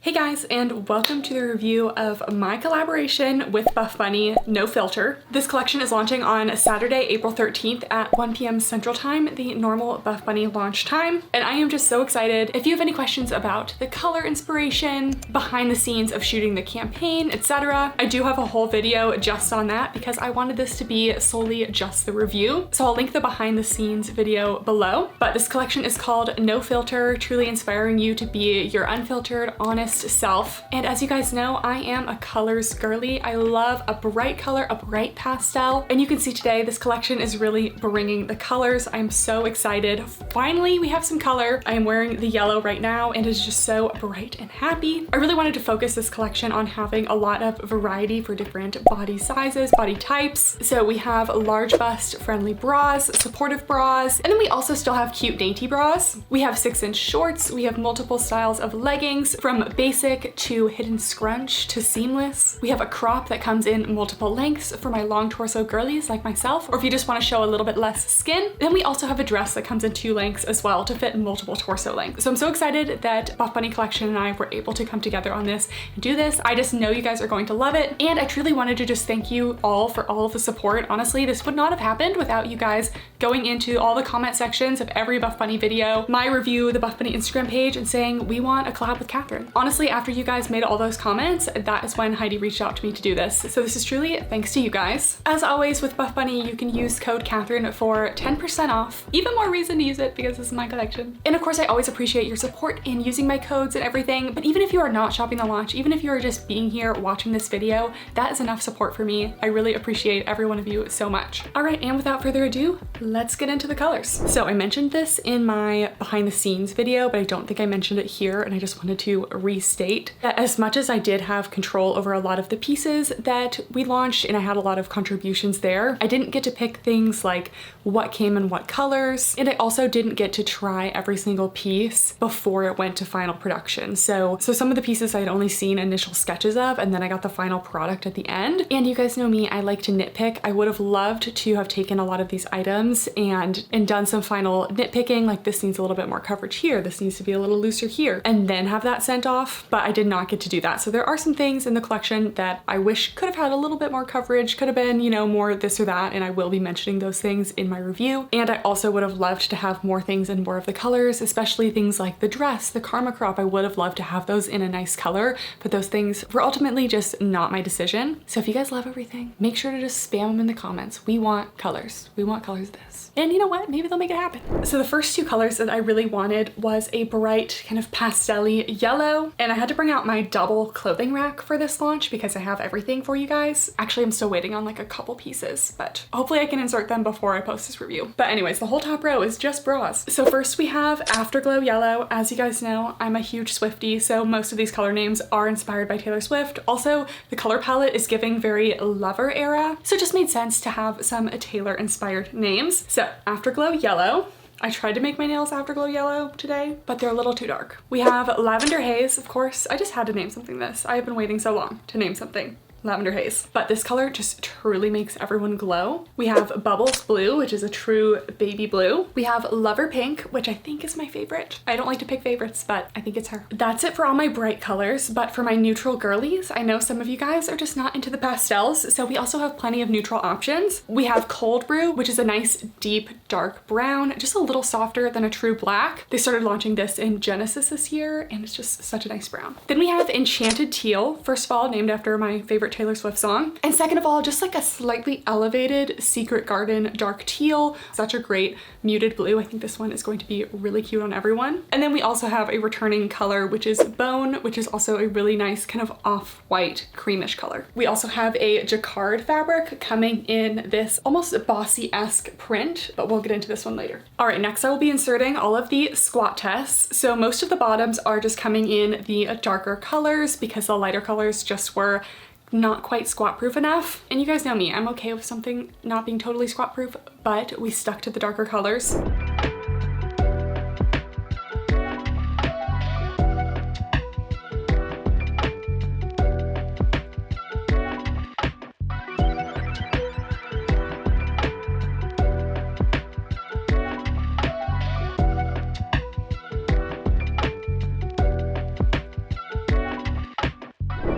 Hey guys, and welcome to the review of my collaboration with Buffbunny, No Filter. This collection is launching on Saturday, April 13th at 1 p.m. Central Time, the normal Buffbunny launch time. And I am just so excited. If you have any questions about the color inspiration, behind the scenes of shooting the campaign, etc., I do have a whole video just on that because I wanted this to be solely just the review. So I'll link the behind the scenes video below. But this collection is called No Filter, truly inspiring you to be your unfiltered, honest self. And as you guys know, I am a colors girly. I love a bright color, a bright pastel. And you can see today this collection is really bringing the colors. I'm so excited. Finally, we have some color. I am wearing the yellow right now and it's just so bright and happy. I really wanted to focus this collection on having a lot of variety for different body sizes, body types. So we have large bust friendly bras, supportive bras, and then we also still have cute dainty bras. We have 6-inch shorts. We have multiple styles of leggings from basic to hidden scrunch to seamless. We have a crop that comes in multiple lengths for my long torso girlies like myself, or if you just want to show a little bit less skin. Then we also have a dress that comes in 2 lengths as well to fit multiple torso lengths. So I'm so excited that Buffbunny Collection and I were able to come together on this and do this. I just know you guys are going to love it. And I truly wanted to just thank you all for all of the support. Honestly, this would not have happened without you guys going into all the comment sections of every Buffbunny video, my review, the Buffbunny Instagram page, and saying, we want a collab with Kathryn. Honestly, after you guys made all those comments, that is when Heidi reached out to me to do this. So this is truly thanks to you guys. As always with Buffbunny, you can use code Kathryn for 10% off. Even more reason to use it because this is my collection. And of course, I always appreciate your support in using my codes and everything. But even if you are not shopping the launch, even if you are just being here watching this video, that is enough support for me. I really appreciate every one of you so much. All right, and without further ado, let's get into the colors. So I mentioned this in my behind the scenes video, but I don't think I mentioned it here, and I just wanted to restate that as much as I did have control over a lot of the pieces that we launched and I had a lot of contributions there, I didn't get to pick things like what came in what colors, and I also didn't get to try every single piece before it went to final production. So some of the pieces I had only seen initial sketches of, and then I got the final product at the end. And you guys know me, I like to nitpick. I would have loved to have taken a lot of these items and done some final nitpicking, like this needs a little bit more coverage here, this needs to be a little looser here, and then have that sent off, but I did not get to do that. So there are some things in the collection that I wish could have had a little bit more coverage, could have been, you know, more this or that, and I will be mentioning those things in my review. And I also would have loved to have more things in more of the colors, especially things like the dress, the karma crop. I would have loved to have those in a nice color, but those things were ultimately just not my decision. So if you guys love everything, make sure to just spam them in the comments. We want colors. We want colors of this. And you know what? Maybe they'll make it happen. So the first 2 colors that I really wanted was a bright kind of pastel-y yellow, and I had to bring out my double clothing rack for this launch because I have everything for you guys. Actually, I'm still waiting on like a couple pieces, but hopefully I can insert them before I post this review. But anyways, the whole top row is just bras. So first we have Afterglow Yellow. As you guys know, I'm a huge Swiftie, so most of these color names are inspired by Taylor Swift. Also, the color palette is giving very Lover era, so it just made sense to have some Taylor inspired names. So Afterglow Yellow. I tried to make my nails Afterglow Yellow today, but they're a little too dark. We have Lavender Haze, of course. I just had to name something this. I have been waiting so long to name something. Lavender Haze. But this color just truly makes everyone glow. We have Bubbles Blue, which is a true baby blue. We have Lover Pink, which I think is my favorite. I don't like to pick favorites, but I think it's her. That's it for all my bright colors, but for my neutral girlies, I know some of you guys are just not into the pastels, so we also have plenty of neutral options. We have Cold Brew, which is a nice deep dark brown, just a little softer than a true black. They started launching this in Genesis this year, and it's just such a nice brown. Then we have Enchanted Teal, first of all, named after my favorite Taylor Swift song. And second of all, just like a slightly elevated Secret Garden dark teal. Such a great muted blue. I think this one is going to be really cute on everyone. And then we also have a returning color, which is Bone, which is also a really nice kind of off-white creamish color. We also have a jacquard fabric coming in this almost bossy-esque print, but we'll get into this one later. All right, next I will be inserting all of the squat tests. So most of the bottoms are just coming in the darker colors because the lighter colors just were not quite squat proof enough. And you guys know me, I'm okay with something not being totally squat proof, but we stuck to the darker colors.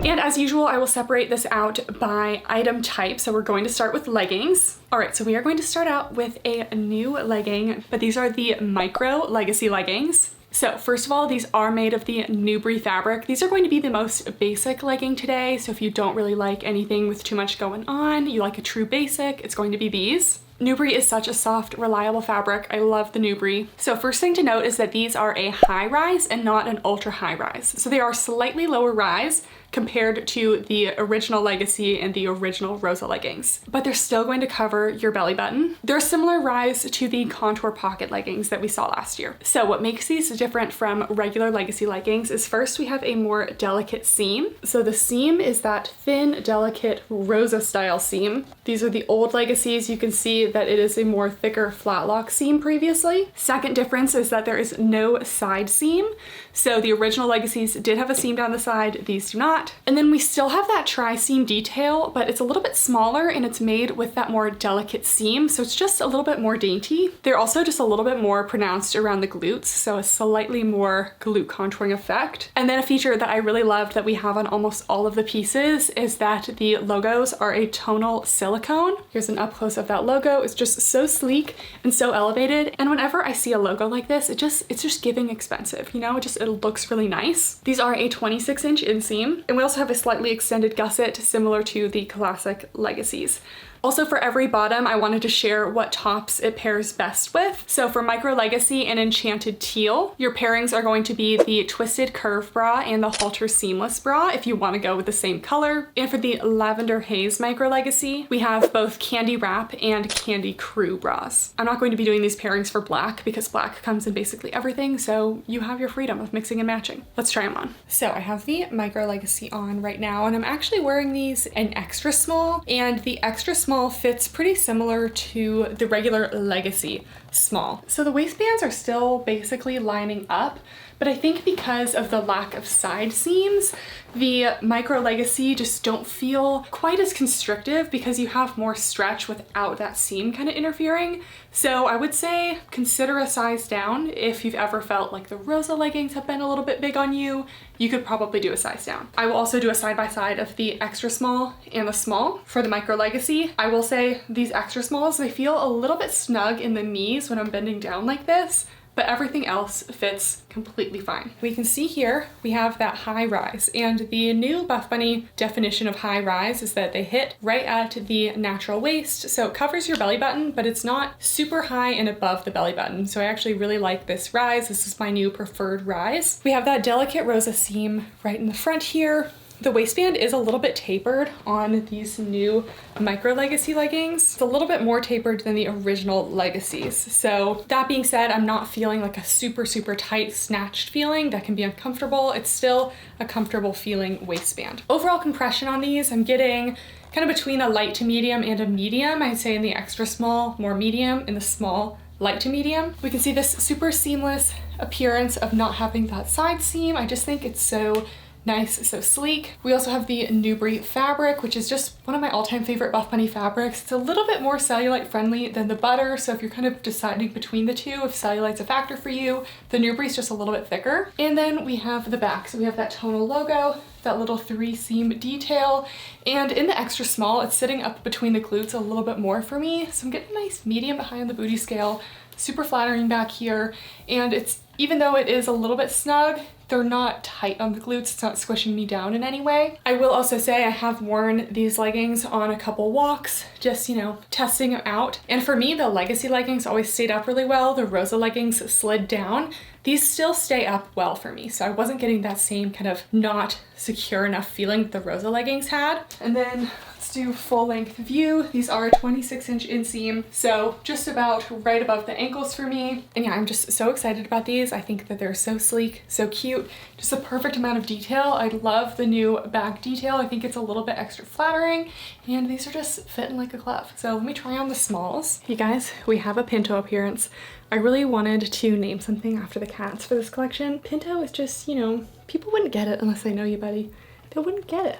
And as usual, I will separate this out by item type. So we're going to start with leggings. All right, so we are going to start out with a new legging, but these are the Micro Legacy leggings. So first of all, these are made of the Newbury fabric. These are going to be the most basic legging today. So if you don't really like anything with too much going on, you like a true basic, it's going to be these. Newbury is such a soft, reliable fabric. I love the Newbury. So first thing to note is that these are a high rise and not an ultra high rise. So they are slightly lower rise compared to the original Legacy and the original Rosa leggings, but they're still going to cover your belly button. They're a similar rise to the contour pocket leggings that we saw last year. So what makes these different from regular Legacy leggings is first we have a more delicate seam. So the seam is that thin, delicate Rosa style seam. These are the old Legacies. You can see that it is a more thicker flat lock seam previously. Second difference is that there is no side seam. So the original Legacies did have a seam down the side, these do not. And then we still have that tri-seam detail, but it's a little bit smaller and it's made with that more delicate seam. So it's just a little bit more dainty. They're also just a little bit more pronounced around the glutes. So a slightly more glute contouring effect. And then a feature that I really loved that we have on almost all of the pieces is that the logos are a tonal silicone. Here's an up close of that logo. It's just so sleek and so elevated. And whenever I see a logo like this, it's just giving expensive, you know, it looks really nice. These are a 26-inch inseam, and we also have a slightly extended gusset similar to the classic Legacies. Also for every bottom, I wanted to share what tops it pairs best with. So for Micro Legacy and Enchanted Teal, your pairings are going to be the Twisted Curve bra and the Halter Seamless bra if you want to go with the same color. And for the Lavender Haze Micro Legacy, we have both Candy Wrap and Candy Crew bras. I'm not going to be doing these pairings for black because black comes in basically everything, so you have your freedom of mixing and matching. Let's try them on. So I have the Micro Legacy on right now, and I'm actually wearing these in extra small, and the extra small fits pretty similar to the regular Legacy small. So the waistbands are still basically lining up, but I think because of the lack of side seams, the Micro Legacy just don't feel quite as constrictive because you have more stretch without that seam kind of interfering. So I would say consider a size down. If you've ever felt like the Rosa leggings have been a little bit big on you, you could probably do a size down. I will also do a side-by-side of the extra small and the small for the Micro Legacy. I will say these extra smalls, they feel a little bit snug in the knees when I'm bending down like this, but everything else fits completely fine. We can see here we have that high rise, and the new Buffbunny definition of high rise is that they hit right at the natural waist, so it covers your belly button, but it's not super high and above the belly button. So I actually really like this rise. This is my new preferred rise. We have that delicate Rosa seam right in the front here. The waistband is a little bit tapered on these new Micro Legacy leggings. It's a little bit more tapered than the original Legacies. So that being said, I'm not feeling like a super tight snatched feeling that can be uncomfortable. It's still a comfortable feeling waistband. Overall compression on these, I'm getting kind of between a light to medium and a medium. I'd say in the extra small, more medium, in the small, light to medium. We can see this super seamless appearance of not having that side seam. I just think it's so nice, so sleek. We also have the Newbury fabric, which is just one of my all-time favorite Buffbunny fabrics. It's a little bit more cellulite friendly than the butter, so if you're kind of deciding between the two, if cellulite's a factor for you, the Newbury's just a little bit thicker. And then we have the back. So we have that tonal logo, that little 3-seam detail, and in the extra small, it's sitting up between the glutes a little bit more for me. So I'm getting a nice medium to high on the booty scale, super flattering back here, and it's, even though it is a little bit snug, they're not tight on the glutes. It's not squishing me down in any way. I will also say I have worn these leggings on a couple walks, just, you know, testing them out. And for me, the Legacy leggings always stayed up really well. The Rosa leggings slid down. These still stay up well for me. So I wasn't getting that same kind of not secure enough feeling that the Rosa leggings had. And then let's do full length view. These are a 26-inch inseam, so just about right above the ankles for me. And yeah, I'm just so excited about these. I think that they're so sleek, so cute, just a perfect amount of detail. I love the new back detail. I think it's a little bit extra flattering, and these are just fitting like a glove. So let me try on the smalls. You guys, we have a Pinto appearance. I really wanted to name something after the cats for this collection. Pinto is just, you know, people wouldn't get it unless they know you, buddy. They wouldn't get it.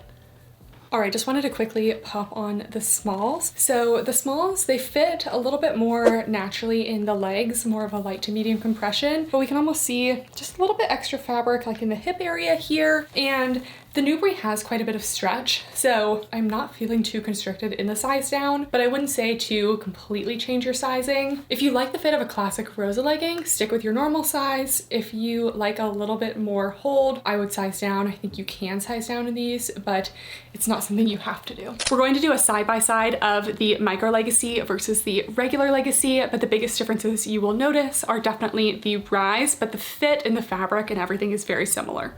All right, just wanted to quickly pop on the smalls. So the smalls, they fit a little bit more naturally in the legs, more of a light to medium compression, but we can almost see just a little bit extra fabric like in the hip area here. And The Newbury has quite a bit of stretch, so I'm not feeling too constricted in the size down, but I wouldn't say to completely change your sizing. If you like the fit of a classic Rosa legging, stick with your normal size. If you like a little bit more hold, I would size down. I think you can size down in these, but it's not something you have to do. We're going to do a side-by-side of the micro legacy versus the regular legacy, but the biggest differences you will notice are definitely the rise, but the fit and the fabric and everything is very similar.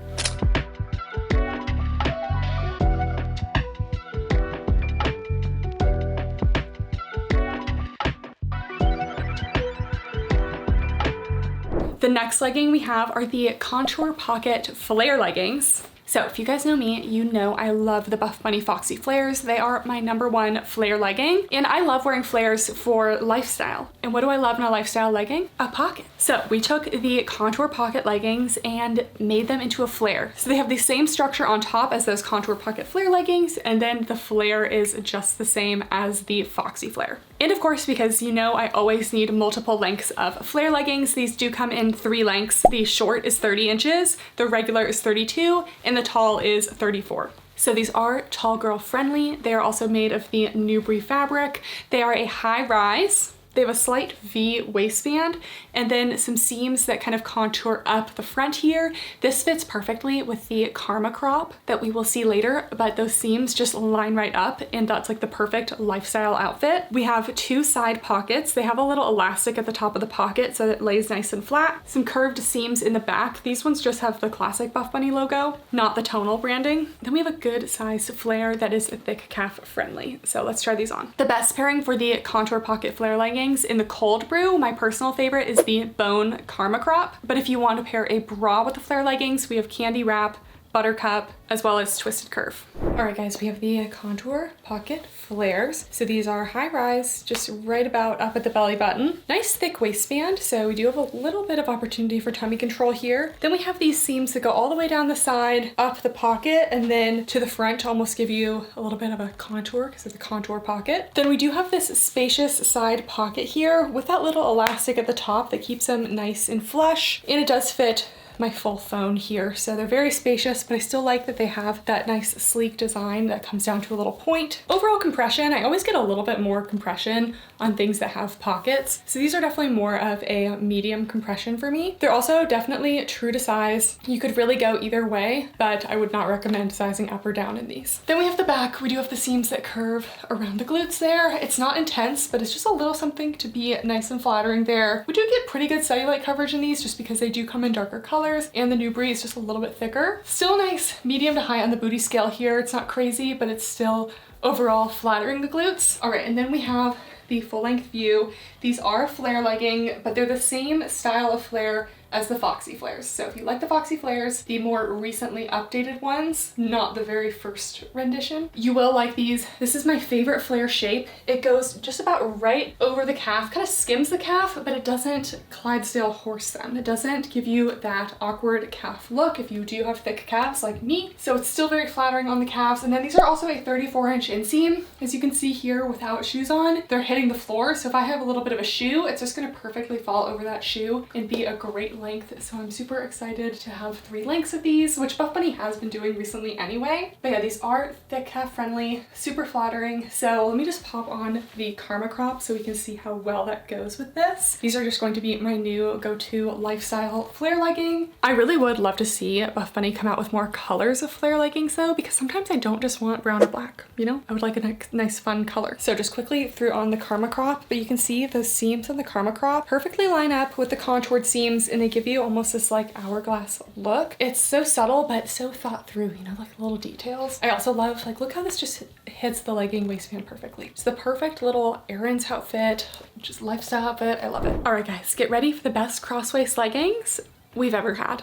The next legging we have are the contour pocket flare leggings. So if you guys know me, you know I love the Buffbunny Foxy flares. They are my #1 flare legging, and I love wearing flares for lifestyle. And what do I love in a lifestyle legging? A pocket. So we took the contour pocket leggings and made them into a flare. So they have the same structure on top as those contour pocket flare leggings, and then the flare is just the same as the Foxy flare. And of course, because you know I always need multiple lengths of flare leggings, these do come in 3 lengths. The short is 30 inches, the regular is 32, and the tall is 34. So these are tall girl friendly. They are also made of the Newbury fabric. They are a high rise. They have a slight V waistband and then some seams that kind of contour up the front here. This fits perfectly with the Karma crop that we will see later, but those seams just line right up and that's like the perfect lifestyle outfit. We have 2 side pockets. They have a little elastic at the top of the pocket so that it lays nice and flat. Some curved seams in the back. These ones just have the classic Buffbunny logo, not the tonal branding. Then we have a good size flare that is thick calf friendly. So let's try these on. The best pairing for the contour pocket flare leggings in the cold brew, my personal favorite is the bone Karma crop. But if you want to pair a bra with the flare leggings, we have Candy wrap, Buttercup, as well as Twisted Curve. All right guys, we have the contour pocket flares. So these are high rise, just right about up at the belly button. Nice thick waistband, so we do have a little bit of opportunity for tummy control here. Then we have these seams that go all the way down the side, up the pocket, and then to the front to almost give you a little bit of a contour because it's a contour pocket. Then we do have this spacious side pocket here with that little elastic at the top that keeps them nice and flush, and it does fit my full phone here. So they're very spacious, but I still like that they have that nice sleek design that comes down to a little point. Overall compression, I always get a little bit more compression on things that have pockets. So these are definitely more of a medium compression for me. They're also definitely true to size. You could really go either way, but I would not recommend sizing up or down in these. Then we have the back. We do have the seams that curve around the glutes there. It's not intense, but it's just a little something to be nice and flattering there. We do get pretty good cellulite coverage in these just because they do come in darker colors. And the Newbury is just a little bit thicker. Still nice medium to high on the booty scale here. It's not crazy, but it's still overall flattering the glutes. All right, and then we have the full length view. These are flare legging, but they're the same style of flare as the Foxy flares. So if you like the Foxy flares, the more recently updated ones, not the very first rendition, you will like these. This is my favorite flare shape. It goes just about right over the calf, kind of skims the calf, but it doesn't Clydesdale horse them. It doesn't give you that awkward calf look if you do have thick calves like me. So it's still very flattering on the calves. And then these are also a 34-inch inseam. As you can see here without shoes on, they're hitting the floor. So if I have a little bit of a shoe, it's just gonna perfectly fall over that shoe and be a great length. So I'm super excited to have 3 lengths of these, which Buffbunny has been doing recently anyway. But yeah, these are thick calf friendly, super flattering. So let me just pop on the Karma crop so we can see how well that goes with this. These are just going to be my new go-to lifestyle flare legging. I really would love to see Buffbunny come out with more colors of flare leggings though, because sometimes I don't just want brown or black, you know? I would like a nice fun color. So just quickly threw on the Karma crop, but you can see those seams on the Karma crop perfectly line up with the contoured seams and they give you almost this like hourglass look. It's so subtle, but so thought through, you know, like little details. I also love, like, look how this just hits the legging waistband perfectly. It's the perfect little errands outfit, just lifestyle outfit. I love it. All right, guys, get ready for the best crosswaist leggings we've ever had.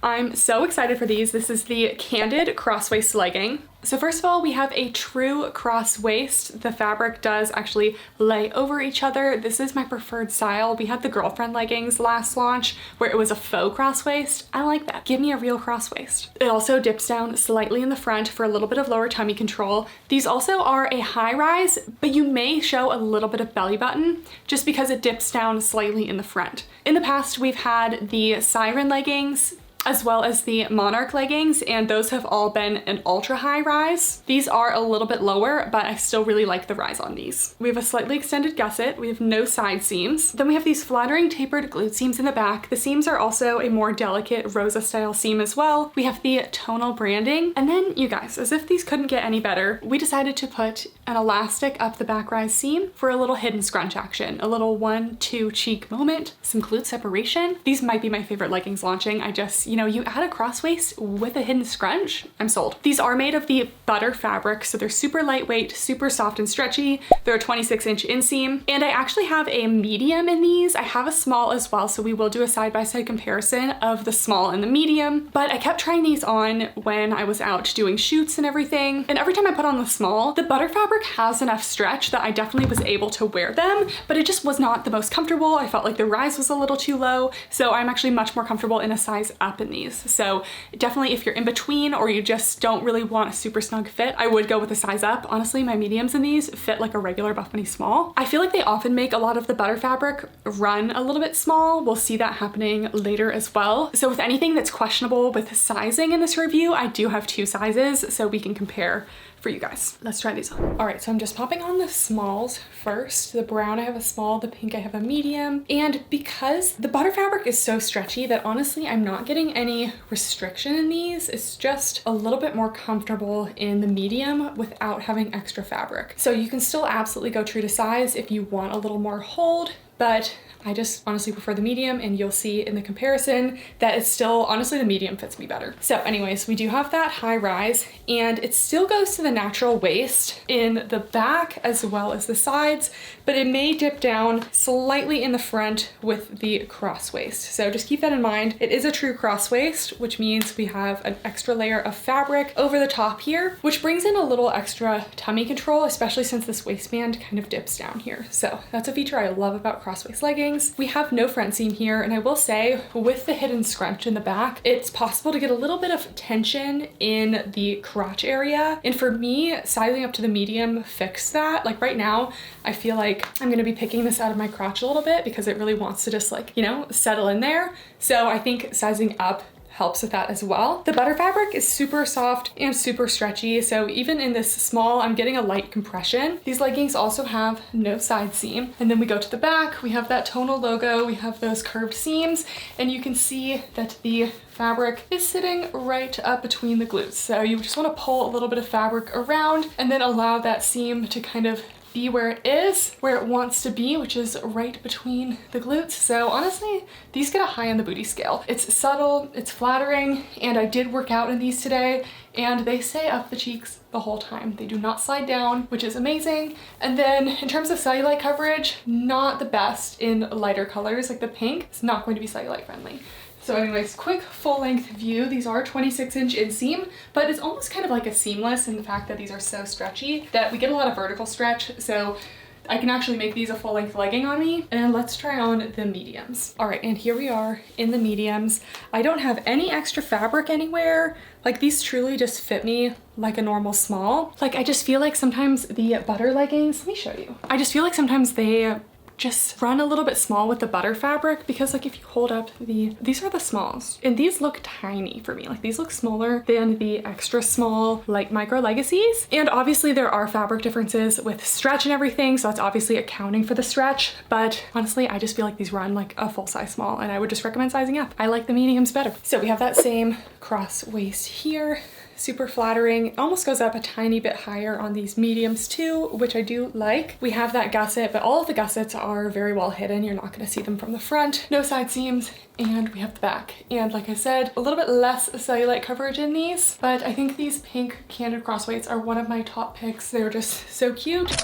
I'm so excited for these. This is the Candid crosswaist legging. So first of all, we have a true cross waist. The fabric does actually lay over each other. This is my preferred style. We had the girlfriend leggings last launch where it was a faux cross waist. I like that. Give me a real cross waist. It also dips down slightly in the front for a little bit of lower tummy control. These also are a high rise, but you may show a little bit of belly button just because it dips down slightly in the front. In the past, we've had the Siren leggings. as well as the Monarch leggings, and those have all been an ultra high rise. These are a little bit lower, but I still really like the rise on these. We have a slightly extended gusset. We have no side seams. Then we have these flattering tapered glute seams in the back. The seams are also a more delicate Rosa style seam as well. We have the tonal branding. And then you guys, as if these couldn't get any better, we decided to put an elastic up the back rise seam for a little hidden scrunch action, a little 1-2 cheek moment, some glute separation. These might be my favorite leggings launching. I just, you know, you add a cross waist with a hidden scrunch, I'm sold. These are made of the butter fabric, so they're super lightweight, super soft and stretchy. They're a 26-inch inseam, and I actually have a medium in these. I have a small as well, so we will do a side-by-side comparison of the small and the medium, but I kept trying these on when I was out doing shoots and everything, and every time I put on the small, the butter fabric has enough stretch that I definitely was able to wear them, but it just was not the most comfortable. I felt like the rise was a little too low, so I'm actually much more comfortable in a size up in these. So definitely if you're in between or you just don't really want a super snug fit, I would go with a size up. Honestly, my mediums in these fit like a regular Buffbunny small. I feel like they often make a lot of the butter fabric run a little bit small. We'll see that happening later as well. So with anything that's questionable with sizing in this review, I do have 2 sizes so we can compare for you guys. Let's try these on. All right, so I'm just popping on the smalls first. The brown, I have a small, the pink, I have a medium. And because the butter fabric is so stretchy that honestly, I'm not getting any restriction in these. It's just a little bit more comfortable in the medium without having extra fabric. So you can still absolutely go true to size if you want a little more hold, but I just honestly prefer the medium, and you'll see in the comparison that it's still, honestly, the medium fits me better. So anyways, we do have that high rise, and it still goes to the natural waist in the back as well as the sides, but it may dip down slightly in the front with the cross waist. So just keep that in mind. It is a true cross waist, which means we have an extra layer of fabric over the top here, which brings in a little extra tummy control, especially since this waistband kind of dips down here. So that's a feature I love about cross waist leggings. We have no front seam here, and I will say with the hidden scrunch in the back, it's possible to get a little bit of tension in the crotch area. And for me, sizing up to the medium fixed that. Like right now, I feel like I'm gonna be picking this out of my crotch a little bit because it really wants to just like, you know, settle in there. So I think sizing up helps with that as well. The butter fabric is super soft and super stretchy, so even in this small, I'm getting a light compression. These leggings also have no side seam. And then we go to the back, we have that tonal logo, we have those curved seams, and you can see that the fabric is sitting right up between the glutes. So you just want to pull a little bit of fabric around and then allow that seam to kind of be where it is, where it wants to be, which is right between the glutes. So honestly, these get a high on the booty scale. It's subtle, it's flattering, and I did work out in these today, and they stay up the cheeks the whole time. They do not slide down, which is amazing. And then in terms of cellulite coverage, not the best in lighter colors, like the pink. It's not going to be cellulite friendly. So anyways, quick full length view. These are 26-inch inseam, but it's almost kind of like a seamless in the fact that these are so stretchy that we get a lot of vertical stretch. So I can actually make these a full length legging on me. And let's try on the mediums. All right, and here we are in the mediums. I don't have any extra fabric anywhere. Like these truly just fit me like a normal small. Like I just feel like sometimes the butter leggings, let me show you. I just feel like sometimes they just run a little bit small with the butter fabric, because like if you hold up these are the smalls and these look tiny for me. Like these look smaller than the extra small like micro legacies. And obviously there are fabric differences with stretch and everything, so that's obviously accounting for the stretch, but honestly I just feel like these run like a full size small, and I would just recommend sizing up. I like the mediums better. So we have that same cross waist here, super flattering. It almost goes up a tiny bit higher on these mediums too, which I do like. We have that gusset, but all of the gussets are very well hidden. You're not gonna see them from the front. No side seams, and we have the back. And like I said, a little bit less cellulite coverage in these, but I think these pink Candid crossweights are one of my top picks. They're just so cute.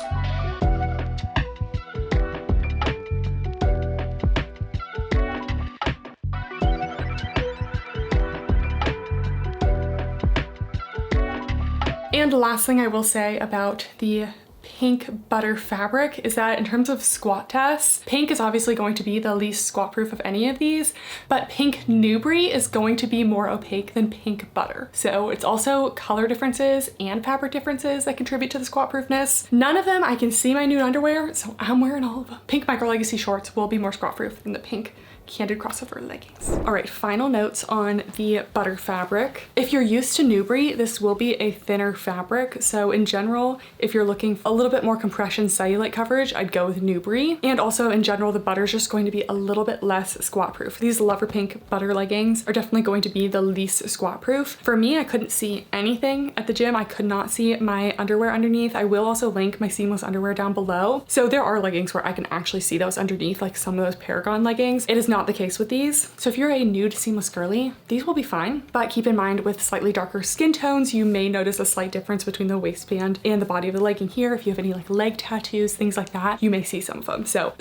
And the last thing I will say about the pink butter fabric is that in terms of squat tests, pink is obviously going to be the least squat proof of any of these, but pink Newbury is going to be more opaque than pink butter. So it's also color differences and fabric differences that contribute to the squat proofness. None of them I can see my nude underwear, so I'm wearing all of them. Pink Micro Legacy shorts will be more squat proof than the pink Candid crossover leggings. All right, final notes on the butter fabric. If you're used to Nubri, this will be a thinner fabric. So in general, if you're looking for a little bit more compression cellulite coverage, I'd go with Nubri. And also in general, the butter is just going to be a little bit less squat proof. These Lover Pink butter leggings are definitely going to be the least squat proof. For me, I couldn't see anything at the gym. I could not see my underwear underneath. I will also link my seamless underwear down below. So there are leggings where I can actually see those underneath, like some of those Paragon leggings. It is not the case with these. So if you're a nude seamless girly, these will be fine, but keep in mind with slightly darker skin tones, you may notice a slight difference between the waistband and the body of the legging here. If you have any like leg tattoos, things like that, you may see some of them. So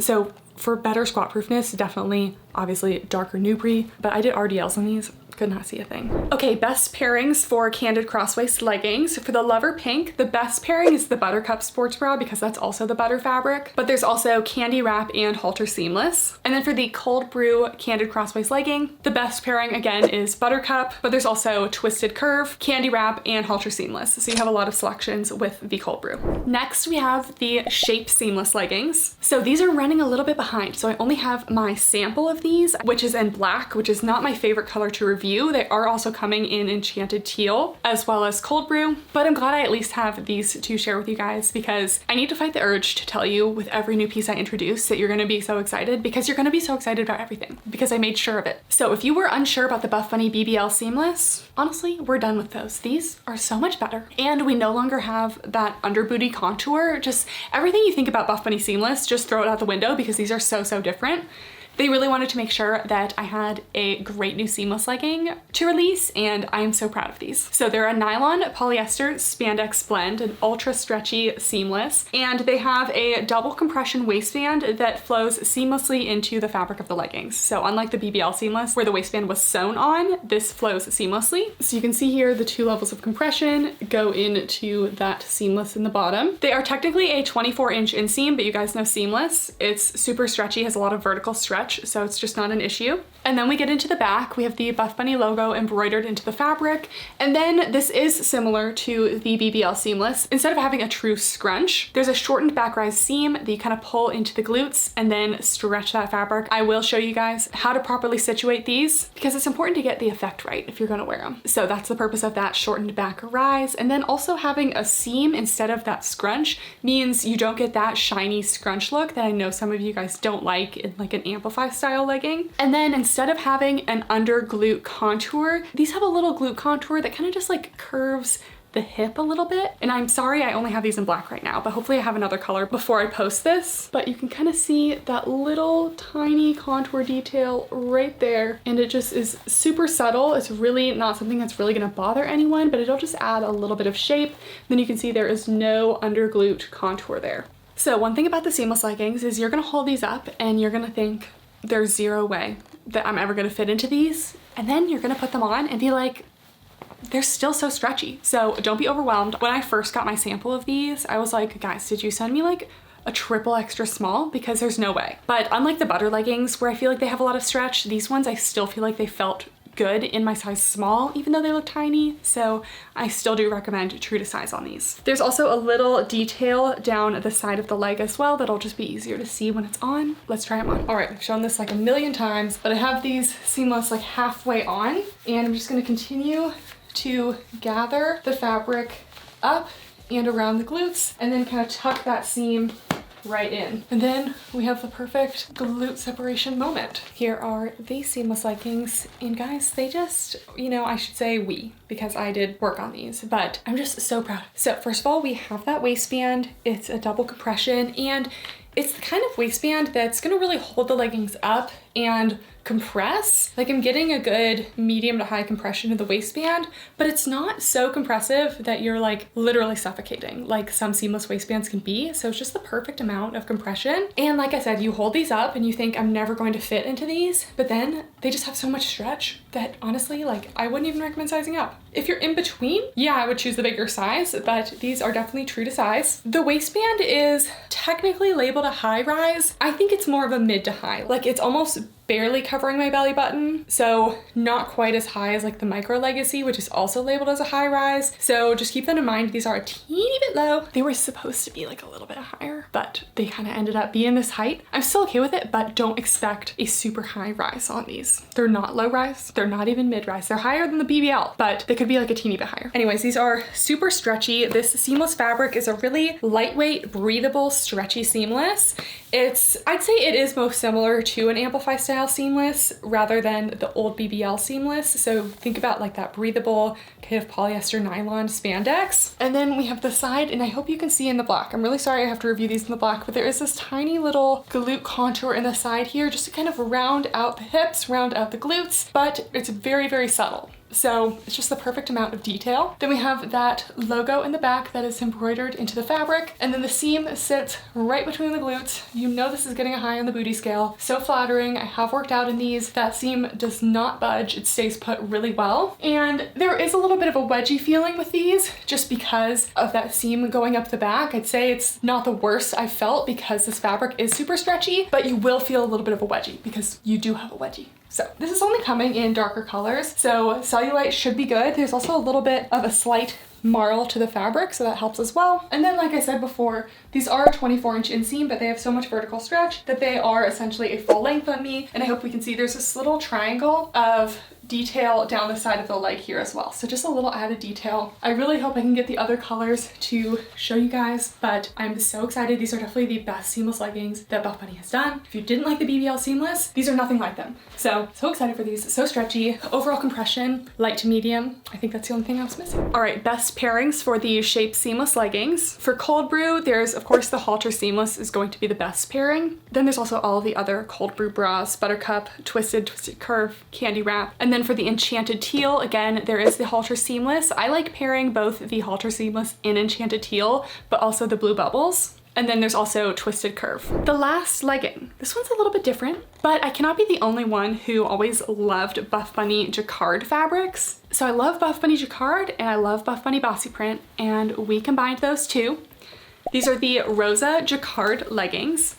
for better squat proofness, definitely obviously darker Nubri, but I did RDLs on these. Could not see a thing. Okay, best pairings for Candid crosswaist leggings. For the Lover Pink, the best pairing is the Buttercup sports bra because that's also the butter fabric, but there's also Candy Wrap and Halter seamless. And then for the Cold Brew Candid crosswaist legging, the best pairing again is Buttercup, but there's also Twisted Curve, Candy Wrap, and Halter seamless. So you have a lot of selections with the Cold Brew. Next, we have the Shape seamless leggings. So these are running a little bit behind. So I only have my sample of these, which is in black, which is not my favorite color to review. They are also coming in Enchanted Teal as well as Cold Brew, but I'm glad I at least have these to share with you guys because I need to fight the urge to tell you with every new piece I introduce that you're gonna be so excited, because you're gonna be so excited about everything because I made sure of it. So if you were unsure about the Buffbunny BBL seamless, honestly, we're done with those. These are so much better. And we no longer have that under booty contour. Just everything you think about Buffbunny seamless, just throw it out the window because these are so different. They really wanted to make sure that I had a great new seamless legging to release, and I am so proud of these. So they're a nylon polyester spandex blend, an ultra stretchy seamless, and they have a double compression waistband that flows seamlessly into the fabric of the leggings. So unlike the BBL seamless where the waistband was sewn on, this flows seamlessly. So you can see here the 2 levels of compression go into that seamless in the bottom. They are technically a 24-inch inseam, but you guys know seamless. It's super stretchy, has a lot of vertical stretch, so it's just not an issue. And then we get into the back. We have the Buffbunny logo embroidered into the fabric. And then this is similar to the BBL seamless. Instead of having a true scrunch, there's a shortened back rise seam that you kind of pull into the glutes and then stretch that fabric. I will show you guys how to properly situate these because it's important to get the effect right if you're gonna wear them. So that's the purpose of that shortened back rise. And then also having a seam instead of that scrunch means you don't get that shiny scrunch look that I know some of you guys don't like in like an amplify style legging. And then instead of having an under glute contour, these have a little glute contour that kind of just like curves the hip a little bit. And I'm sorry I only have these in black right now, but hopefully I have another color before I post this. But you can kind of see that little tiny contour detail right there. And it just is super subtle. It's really not something that's really gonna bother anyone, but it'll just add a little bit of shape. Then you can see there is no under glute contour there. So one thing about the seamless leggings is you're gonna hold these up and you're gonna think, there's zero way that I'm ever gonna fit into these. And then you're gonna put them on and be like, they're still so stretchy. So don't be overwhelmed. When I first got my sample of these, I was like, guys, did you send me like a triple extra small? Because there's no way. But unlike the butter leggings where I feel like they have a lot of stretch, these ones I still feel like they felt good in my size small, even though they look tiny. So I still do recommend true to size on these. There's also a little detail down the side of the leg as well that'll just be easier to see when it's on. Let's try them on. All right, I've shown this like a million times, but I have these seamless like halfway on, and I'm just gonna continue to gather the fabric up and around the glutes and then kind of tuck that seam right in. And then we have the perfect glute separation moment. Here are the seamless leggings, and guys, they just, you know, I should say we, because I did work on these, but I'm just so proud. So first of all, we have that waistband. It's a double compression, and it's the kind of waistband that's gonna really hold the leggings up and compress. Like I'm getting a good medium to high compression of the waistband, but it's not so compressive that you're like literally suffocating like some seamless waistbands can be. So it's just the perfect amount of compression. And like I said, you hold these up and you think I'm never going to fit into these, but then they just have so much stretch that honestly, like I wouldn't even recommend sizing up. If you're in between, yeah, I would choose the bigger size, but these are definitely true to size. The waistband is technically labeled a high rise. I think it's more of a mid to high. Like it's almost barely covering my belly button, so not quite as high as like the Micro Legacy, which is also labeled as a high rise. So just keep that in mind. These are a teeny bit low. They were supposed to be like a little bit higher, but they kind of ended up being this height. I'm still okay with it, but don't expect a super high rise on these. They're not low rise. They're not even mid rise. They're higher than the BBL, but they could be like a teeny bit higher. Anyways, these are super stretchy. This seamless fabric is a really lightweight, breathable, stretchy seamless. I'd say it is most similar to an Amplify style seamless rather than the old BBL seamless. So think about like that breathable kind of polyester nylon spandex. And then we have the side, and I hope you can see in the black. I'm really sorry I have to review these in the black, but there is this tiny little glute contour in the side here just to kind of round out the hips, round out the glutes, but it's very, very subtle. So it's just the perfect amount of detail. Then we have that logo in the back that is embroidered into the fabric. And then the seam sits right between the glutes. You know this is getting a high on the booty scale. So flattering. I have worked out in these. That seam does not budge. It stays put really well. And there is a little bit of a wedgie feeling with these just because of that seam going up the back. I'd say it's not the worst I've felt because this fabric is super stretchy, but you will feel a little bit of a wedgie because you do have a wedgie. So this is only coming in darker colors, so cellulite should be good. There's also a little bit of a slight marl to the fabric, so that helps as well. And then like I said before, these are a 24-inch inseam, but they have so much vertical stretch that they are essentially a full length on me. And I hope we can see there's this little triangle of detail down the side of the leg here as well. So just a little added detail. I really hope I can get the other colors to show you guys, but I'm so excited. These are definitely the best seamless leggings that Buffbunny has done. If you didn't like the BBL seamless, these are nothing like them. So excited for these. So stretchy. Overall compression, light to medium. I think that's the only thing I was missing. All right, best pairings for the Shape seamless leggings. For cold brew, there's of course the Halter seamless is going to be the best pairing. Then there's also all of the other cold brew bras, Buttercup, Twisted Curve, Candy Wrap. And then for the Enchanted Teal, again, there is the Halter seamless. I like pairing both the Halter seamless in Enchanted Teal, but also the Blue Bubbles. And then there's also Twisted Curve. The last legging. This one's a little bit different, but I cannot be the only one who always loved Buffbunny jacquard fabrics. So I love Buffbunny jacquard and I love Buffbunny bossy print, and we combined those two. These are the Rosa jacquard leggings.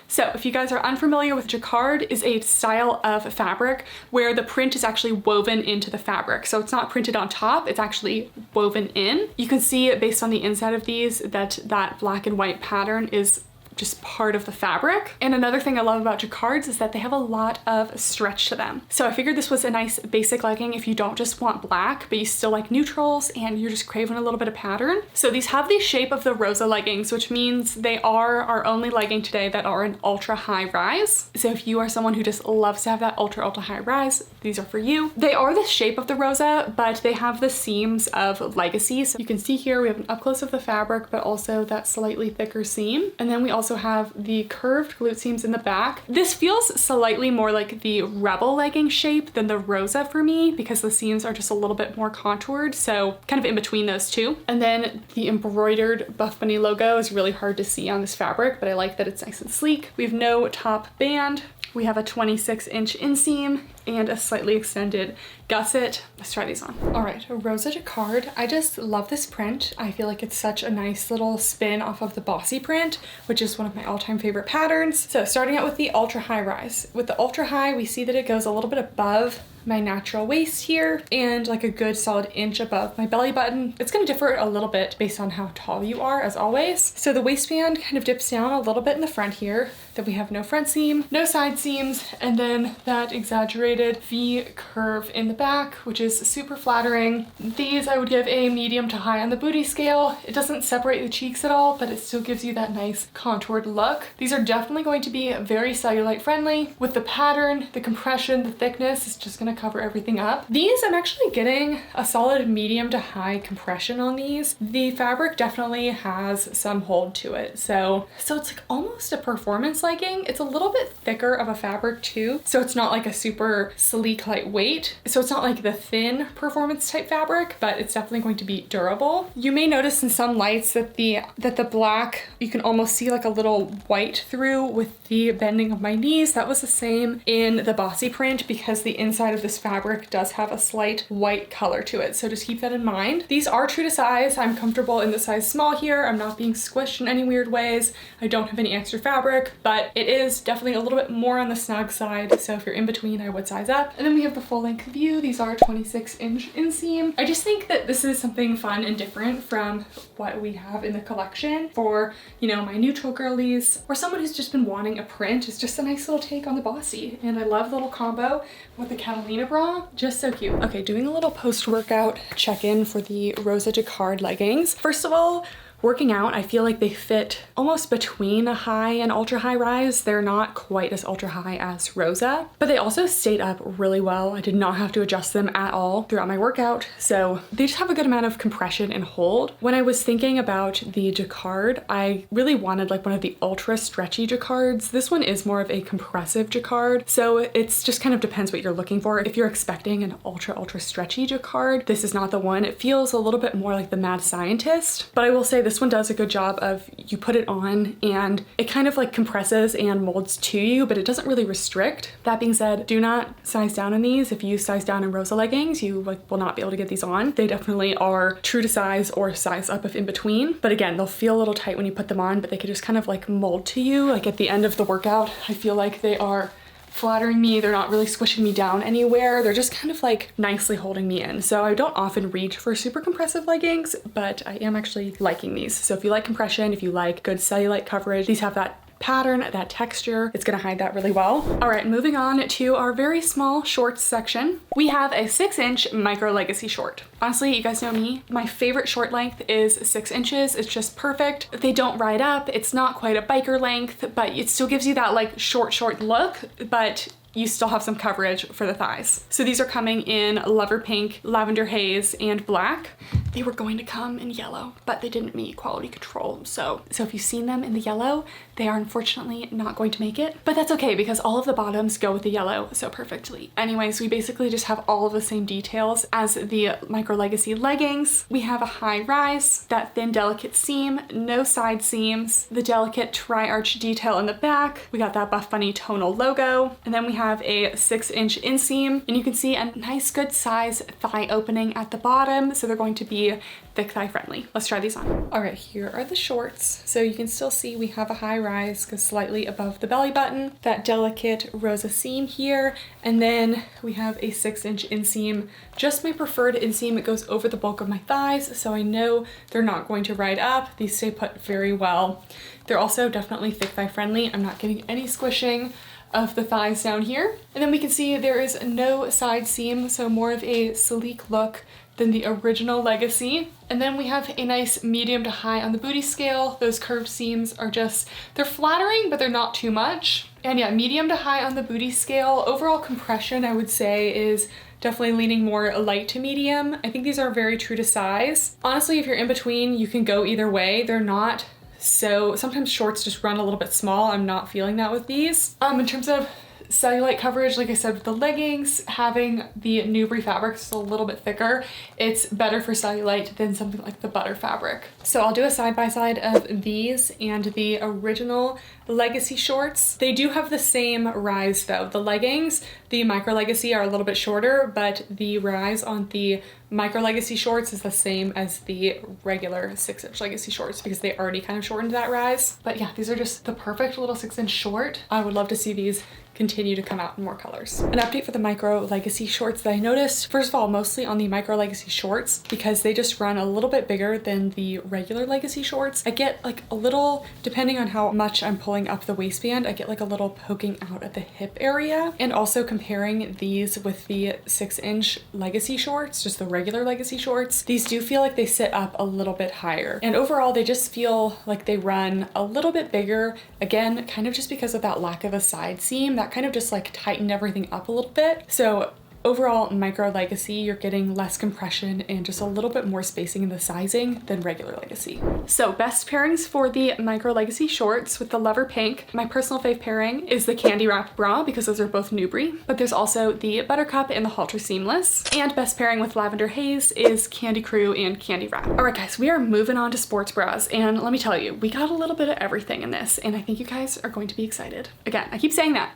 So if you guys are unfamiliar with jacquard, is a style of fabric where the print is actually woven into the fabric. So it's not printed on top, it's actually woven in. You can see based on the inside of these that black and white pattern is just part of the fabric. And another thing I love about jacquards is that they have a lot of stretch to them. So I figured this was a nice basic legging if you don't just want black, but you still like neutrals and you're just craving a little bit of pattern. So these have the shape of the Rosa leggings, which means they are our only legging today that are an ultra high rise. So if you are someone who just loves to have that ultra high rise, these are for you. They are the shape of the Rosa, but they have the seams of Legacy. So you can see here we have an up close of the fabric, but also that slightly thicker seam. And then we also have the curved glute seams in the back. This feels slightly more like the Rebel legging shape than the Rosa for me because the seams are just a little bit more contoured, so kind of in between those two. And then the embroidered Buffbunny logo is really hard to see on this fabric, but I like that it's nice and sleek. We have no top band. We have a 26-inch inseam and a slightly extended gusset. Let's try these on. All right, Rosa jacquard. I just love this print. I feel like it's such a nice little spin off of the bossy print, which is one of my all-time favorite patterns. So starting out with the ultra high rise. With the ultra high, we see that it goes a little bit above my natural waist here and like a good solid inch above my belly button. It's gonna differ a little bit based on how tall you are, as always. So the waistband kind of dips down a little bit in the front here. Then we have no front seam, no side seams, and then that exaggerated V curve in the back, which is super flattering. These I would give a medium to high on the booty scale. It doesn't separate the cheeks at all, but it still gives you that nice contoured look. These are definitely going to be very cellulite friendly. With the pattern, the compression, the thickness, it's just gonna cover everything up. These, I'm actually getting a solid medium to high compression on these. The fabric definitely has some hold to it. So it's like almost a performance legging. It's a little bit thicker of a fabric too. So it's not like a super more sleek, lightweight. So it's not like the thin performance type fabric, but it's definitely going to be durable. You may notice in some lights that the black, you can almost see like a little white through with the bending of my knees. That was the same in the bossy print because the inside of this fabric does have a slight white color to it. So just keep that in mind. These are true to size. I'm comfortable in the size small here. I'm not being squished in any weird ways. I don't have any extra fabric, but it is definitely a little bit more on the snug side. So if you're in between, I would size up. And then we have the full length view. These are 26-inch inseam. I just think that this is something fun and different from what we have in the collection for, you know, my neutral girlies or someone who's just been wanting a print. It's just a nice little take on the bossy. And I love the little combo with the Catalina bra. Just so cute. Okay, doing a little post-workout check-in for the Rosa jacquard leggings. First of all, working out, I feel like they fit almost between a high and ultra high rise. They're not quite as ultra high as Rosa, but they also stayed up really well. I did not have to adjust them at all throughout my workout. So they just have a good amount of compression and hold. When I was thinking about the jacquard, I really wanted like one of the ultra stretchy jacquards. This one is more of a compressive jacquard. So it's just kind of depends what you're looking for. If you're expecting an ultra stretchy jacquard, this is not the one. It feels a little bit more like the Mad Scientist, but I will say this one does a good job of, you put it on and it kind of like compresses and molds to you, but it doesn't really restrict. That being said, do not size down in these. If you size down in Rosa leggings, you like will not be able to get these on. They definitely are true to size or size up if in between. But again, they'll feel a little tight when you put them on, but they could just kind of like mold to you. Like at the end of the workout, I feel like they are flattering me. They're not really squishing me down anywhere. They're just kind of like nicely holding me in. So I don't often reach for super compressive leggings, but I am actually liking these. So if you like compression, if you like good cellulite coverage, these have that pattern, that texture, it's gonna hide that really well. All right, moving on to our very small shorts section. We have a 6-inch micro legacy short. Honestly, you guys know me. My favorite short length is 6 inches. It's just perfect. They don't ride up. It's not quite a biker length, but it still gives you that like short look, but you still have some coverage for the thighs. So these are coming in Lover Pink, Lavender Haze, and Black. They were going to come in yellow, but they didn't meet quality control. So if you've seen them in the yellow, they are unfortunately not going to make it, but that's okay because all of the bottoms go with the yellow so perfectly. Anyways, we basically just have all of the same details as the Micro Legacy leggings. We have a high rise, that thin delicate seam, no side seams, the delicate tri-arch detail in the back. We got that Buffbunny tonal logo, and then we have a 6-inch inseam, and you can see a nice good size thigh opening at the bottom, so they're going to be thick thigh friendly. Let's try these on. All right, here are the shorts. So you can still see we have a high rise, goes slightly above the belly button, that delicate Rosa seam here, and then we have a 6-inch inseam. Just my preferred inseam. It goes over the bulk of my thighs, so I know they're not going to ride up. These stay put very well. They're also definitely thick thigh friendly. I'm not getting any squishing of the thighs down here. And then we can see there is no side seam, so more of a sleek look than the original Legacy. And then we have a nice medium to high on the booty scale. Those curved seams are just, they're flattering, but they're not too much. And yeah, medium to high on the booty scale. Overall compression, I would say, is definitely leaning more light to medium. I think these are very true to size. Honestly, if you're in between, you can go either way. They're not so, sometimes shorts just run a little bit small. I'm not feeling that with these. In terms of cellulite coverage, like I said with the leggings, having the Newbury fabric is a little bit thicker. It's better for cellulite than something like the butter fabric. So I'll do a side-by-side of these and the original Legacy shorts. They do have the same rise though. The leggings, the Micro Legacy, are a little bit shorter, but the rise on the Micro Legacy shorts is the same as the regular 6-inch Legacy shorts because they already kind of shortened that rise. But yeah, these are just the perfect little 6-inch short. I would love to see these continue to come out in more colors. An update for the Micro Legacy shorts that I noticed, first of all, mostly on the Micro Legacy shorts, because they just run a little bit bigger than the regular Legacy shorts. I get like a little, depending on how much I'm pulling up the waistband, I get like a little poking out at the hip area. And also comparing these with the 6-inch Legacy shorts, just the regular Legacy shorts, these do feel like they sit up a little bit higher. And overall, they just feel like they run a little bit bigger. Again, kind of just because of that lack of a side seam that kind of just like tightened everything up a little bit. So overall micro Legacy, you're getting less compression and just a little bit more spacing in the sizing than regular Legacy. So best pairings for the micro Legacy shorts with the lever pink. My personal fave pairing is the Candy Wrap bra because those are both Newbury, but there's also the Buttercup and the Halter seamless. And best pairing with lavender haze is Candy Crew and Candy Wrap. All right guys, we are moving on to sports bras, and let me tell you, we got a little bit of everything in this, and I think you guys are going to be excited. Again, I keep saying that.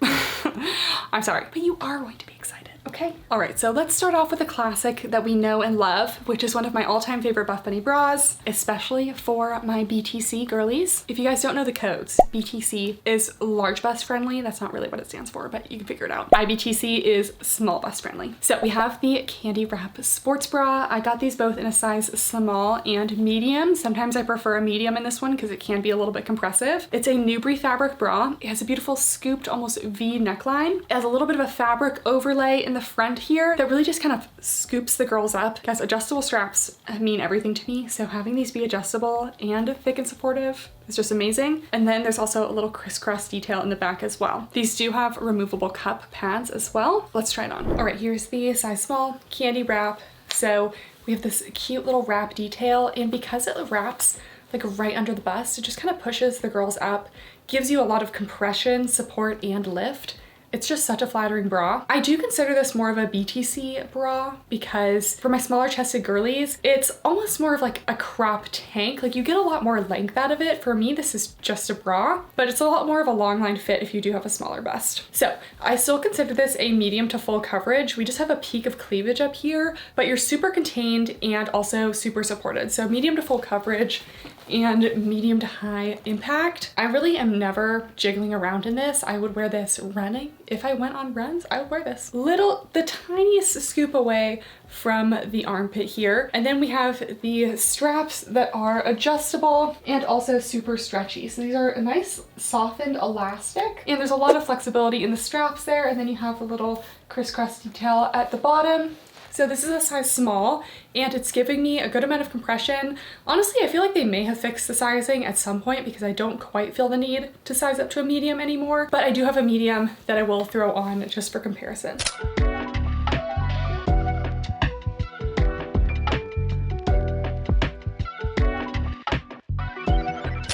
I'm sorry, but you are going to be excited. Okay. All right, so let's start off with a classic that we know and love, which is one of my all-time favorite Buffbunny bras, especially for my BTC girlies. If you guys don't know the codes, BTC is large bust friendly. That's not really what it stands for, but you can figure it out. IBTC is small bust friendly. So we have the Candy Wrap sports bra. I got these both in a size small and medium. Sometimes I prefer a medium in this one because it can be a little bit compressive. It's a Newbury fabric bra. It has a beautiful scooped, almost V neckline. It has a little bit of a fabric overlay in the front here that really just kind of scoops the girls up. Guys, adjustable straps mean everything to me, so having these be adjustable and thick and supportive is just amazing. And then there's also a little crisscross detail in the back as well. These do have removable cup pads as well. Let's try it on. All right, here's the size small Candy Wrap. So we have this cute little wrap detail, and because it wraps like right under the bust, it just kind of pushes the girls up, gives you a lot of compression, support, and lift. It's just such a flattering bra. I do consider this more of a BTC bra because for my smaller chested girlies, it's almost more of like a crop tank. Like you get a lot more length out of it. For me, this is just a bra, but it's a lot more of a long line fit if you do have a smaller bust. So I still consider this a medium to full coverage. We just have a peak of cleavage up here, but you're super contained and also super supported. So medium to full coverage and medium to high impact. I really am never jiggling around in this. I would wear this running. If I went on runs, I would wear this. The tiniest scoop away from the armpit here. And then we have the straps that are adjustable and also super stretchy. So these are a nice softened elastic, and there's a lot of flexibility in the straps there. And then you have a little crisscross detail at the bottom. So this is a size small, and it's giving me a good amount of compression. Honestly, I feel like they may have fixed the sizing at some point because I don't quite feel the need to size up to a medium anymore, but I do have a medium that I will throw on just for comparison.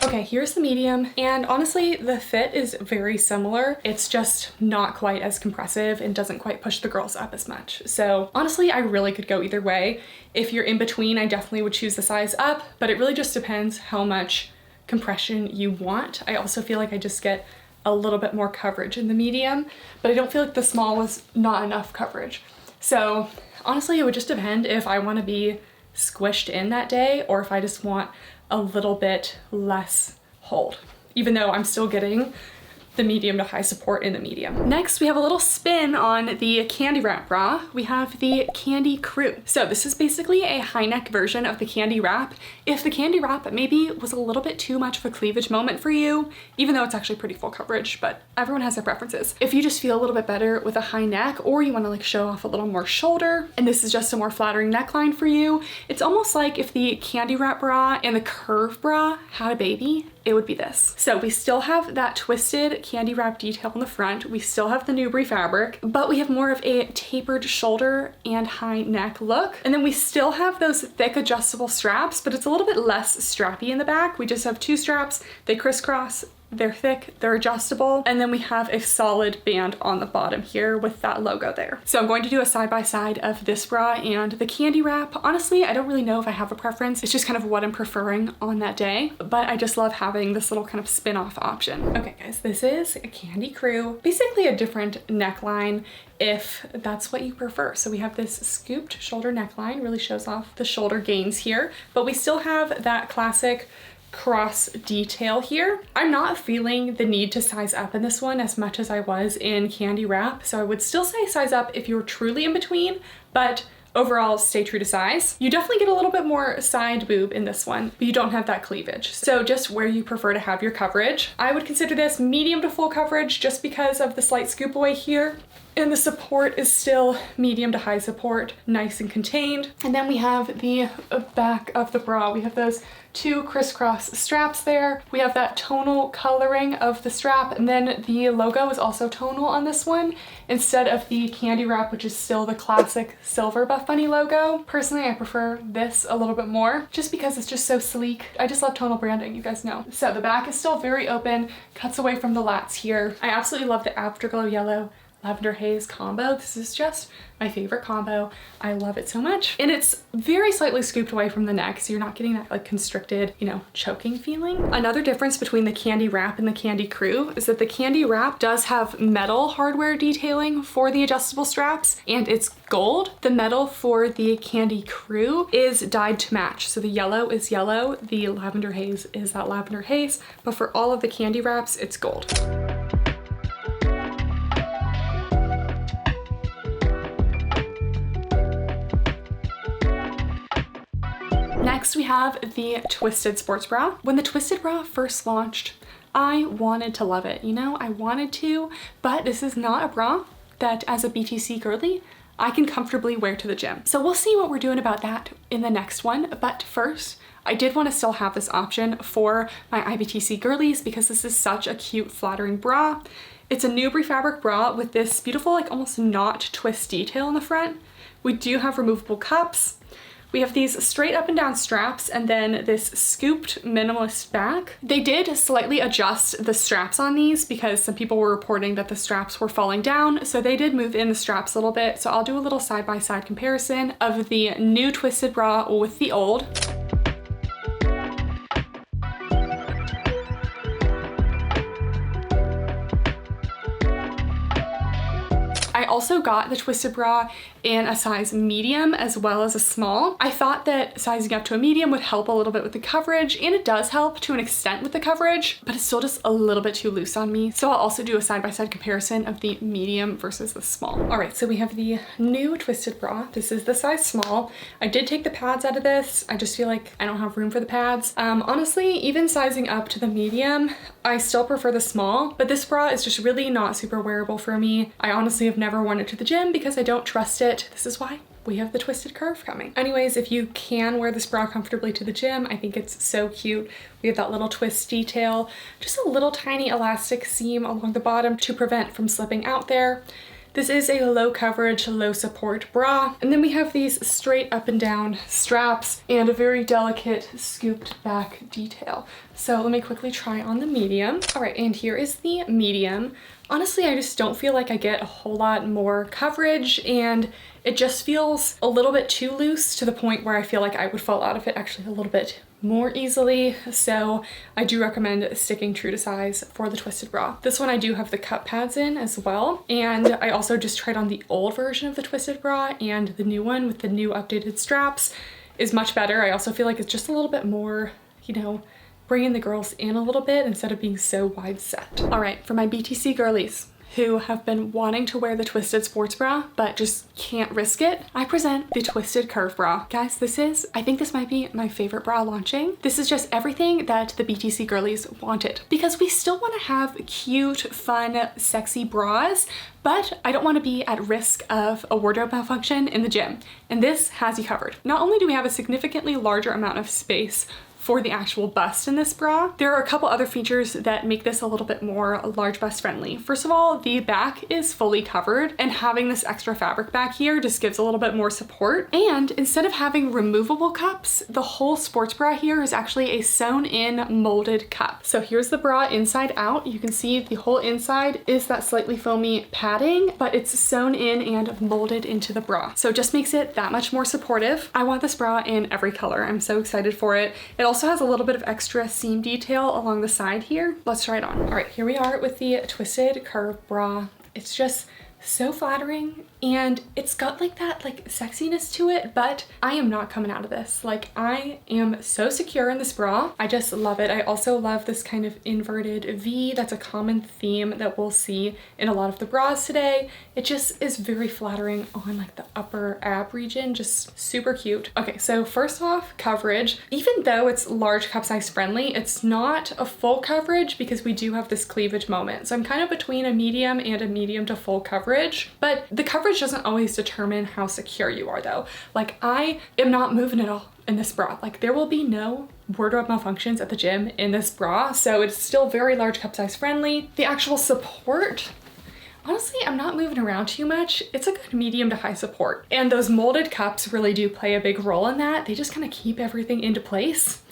Okay, here's the medium, and honestly, the fit is very similar. It's just not quite as compressive and doesn't quite push the girls up as much. So honestly, I really could go either way. If you're in between, I definitely would choose the size up, but it really just depends how much compression you want. I also feel like I just get a little bit more coverage in the medium, but I don't feel like the small was not enough coverage. So honestly, it would just depend if I want to be squished in that day or if I just want a little bit less hold, even though I'm still getting the medium to high support in the medium. Next, we have a little spin on the Candy Wrap bra. We have the Candy Crew. So this is basically a high neck version of the Candy Wrap. If the Candy Wrap maybe was a little bit too much of a cleavage moment for you, even though it's actually pretty full coverage, but everyone has their preferences. If you just feel a little bit better with a high neck, or you want to like show off a little more shoulder, and this is just a more flattering neckline for you, it's almost like if the Candy Wrap bra and the Curve bra had a baby, it would be this. So we still have that twisted Candy Wrap detail in the front. We still have the Newbury fabric, but we have more of a tapered shoulder and high neck look. And then we still have those thick adjustable straps, but it's a little bit less strappy in the back. We just have two straps, they crisscross, they're thick, they're adjustable, and then we have a solid band on the bottom here with that logo there. So I'm going to do a side-by-side of this bra and the Candy Wrap. Honestly, I don't really know if I have a preference. It's just kind of what I'm preferring on that day, but I just love having this little kind of spin-off option. Okay guys, this is a Candy Crew, basically a different neckline if that's what you prefer. So we have this scooped shoulder neckline, really shows off the shoulder gains here, but we still have that classic cross detail here. I'm not feeling the need to size up in this one as much as I was in Candy Wrap, so I would still say size up if you're truly in between, but overall stay true to size. You definitely get a little bit more side boob in this one, but you don't have that cleavage. So just where you prefer to have your coverage. I would consider this medium to full coverage just because of the slight scoop away here. And the support is still medium to high support, nice and contained. And then we have the back of the bra. We have those two crisscross straps there. We have that tonal coloring of the strap, and then the logo is also tonal on this one instead of the candy wrap, which is still the classic silver Buffbunny logo. Personally, I prefer this a little bit more just because it's just so sleek. I just love tonal branding, you guys know. So the back is still very open, cuts away from the lats here. I absolutely love the Afterglow Yellow Lavender Haze combo. This is just my favorite combo. I love it so much. And it's very slightly scooped away from the neck, so you're not getting that like constricted, you know, choking feeling. Another difference between the candy wrap and the candy crew is that the candy wrap does have metal hardware detailing for the adjustable straps, and it's gold. The metal for the candy crew is dyed to match. So the yellow is yellow, the lavender haze is that lavender haze, but for all of the candy wraps, it's gold. Next, we have the Twisted sports bra. When the Twisted bra first launched, I wanted to love it. You know, I wanted to, but this is not a bra that as a BTC girly, I can comfortably wear to the gym. So we'll see what we're doing about that in the next one. But first, I did want to still have this option for my IBTC girlies because this is such a cute, flattering bra. It's a Nubri fabric bra with this beautiful, like almost knot twist detail in the front. We do have removable cups. We have these straight up and down straps and then this scooped minimalist back. They did slightly adjust the straps on these because some people were reporting that the straps were falling down. So they did move in the straps a little bit. So I'll do a little side-by-side comparison of the new Twisted bra with the old. I also got the Twisted bra in a size medium as well as a small. I thought that sizing up to a medium would help a little bit with the coverage, and it does help to an extent with the coverage, but it's still just a little bit too loose on me. So I'll also do a side-by-side comparison of the medium versus the small. All right, so we have the new Twisted bra. This is the size small. I did take the pads out of this. I just feel like I don't have room for the pads. Honestly, even sizing up to the medium, I still prefer the small, but this bra is just really not super wearable for me. I honestly have never worn it to the gym because I don't trust it. This is why we have the Twisted curve coming. Anyways, if you can wear this bra comfortably to the gym, I think it's so cute. We have that little twist detail, just a little tiny elastic seam along the bottom to prevent from slipping out there. This is a low coverage, low support bra. And then we have these straight up and down straps and a very delicate scooped back detail. So let me quickly try on the medium. All right, and here is the medium. Honestly, I just don't feel like I get a whole lot more coverage, and it just feels a little bit too loose to the point where I feel like I would fall out of it actually a little bit more easily. So I do recommend sticking true to size for the Twisted bra. This one I do have the cup pads in as well. And I also just tried on the old version of the Twisted bra, and the new one with the new updated straps is much better. I also feel like it's just a little bit more, you know, bringing the girls in a little bit instead of being so wide set. All right, for my BTC girlies who have been wanting to wear the Twisted sports bra but just can't risk it, I present the Twisted curve bra. Guys, I think this might be my favorite bra launching. This is just everything that the BTC girlies wanted, because we still want to have cute, fun, sexy bras, but I don't want to be at risk of a wardrobe malfunction in the gym. And this has you covered. Not only do we have a significantly larger amount of space for the actual bust in this bra, there are a couple other features that make this a little bit more large bust friendly. First of all, the back is fully covered, and having this extra fabric back here just gives a little bit more support. And instead of having removable cups, the whole sports bra here is actually a sewn in molded cup. So here's the bra inside out. You can see the whole inside is that slightly foamy padding, but it's sewn in and molded into the bra. So it just makes it that much more supportive. I want this bra in every color. I'm so excited for it. It also has a little bit of extra seam detail along the side here. Let's try it on. All right, here we are with the Twisted curve bra. It's just so flattering, and it's got like that sexiness to it, but I am not coming out of this. Like, I am so secure in this bra. I just love it. I also love this kind of inverted V. That's a common theme that we'll see in a lot of the bras today. It just is very flattering on like the upper ab region, just super cute. Okay, so first off, coverage. Even though it's large cup size friendly, it's not a full coverage because we do have this cleavage moment. So I'm kind of between a medium and a medium to full coverage coverage, but the coverage doesn't always determine how secure you are though. Like I am not moving at all in this bra. Like there will be no wardrobe malfunctions at the gym in this bra, so it's still very large cup size friendly. The actual support, honestly, I'm not moving around too much. It's a good medium to high support. And those molded cups really do play a big role in that. They just kind of keep everything into place.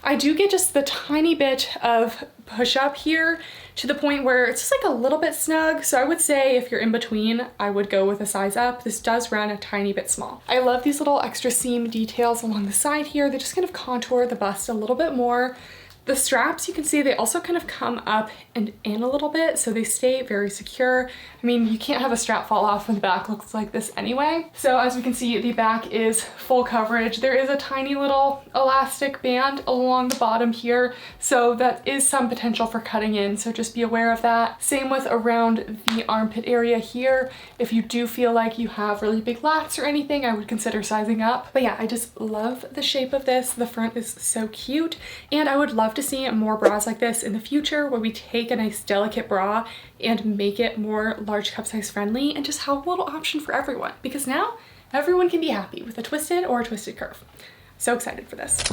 I do get just the tiny bit of push up here to the point where it's just like a little bit snug. So I would say if you're in between, I would go with a size up. This does run a tiny bit small. I love these little extra seam details along the side here. They just kind of contour the bust a little bit more. The straps, you can see they also kind of come up and in a little bit, so they stay very secure. I mean, you can't have a strap fall off when the back looks like this anyway. So as we can see, the back is full coverage. There is a tiny little elastic band along the bottom here, so that is some potential for cutting in, so just be aware of that. Same with around the armpit area here. If you do feel like you have really big lats or anything, I would consider sizing up. But yeah, I just love the shape of this. The front is so cute, and I would love to see more bras like this in the future where we take a nice delicate bra and make it more large cup size friendly and just have a little option for everyone, because now everyone can be happy with a twisted or a twisted curve. So excited for this.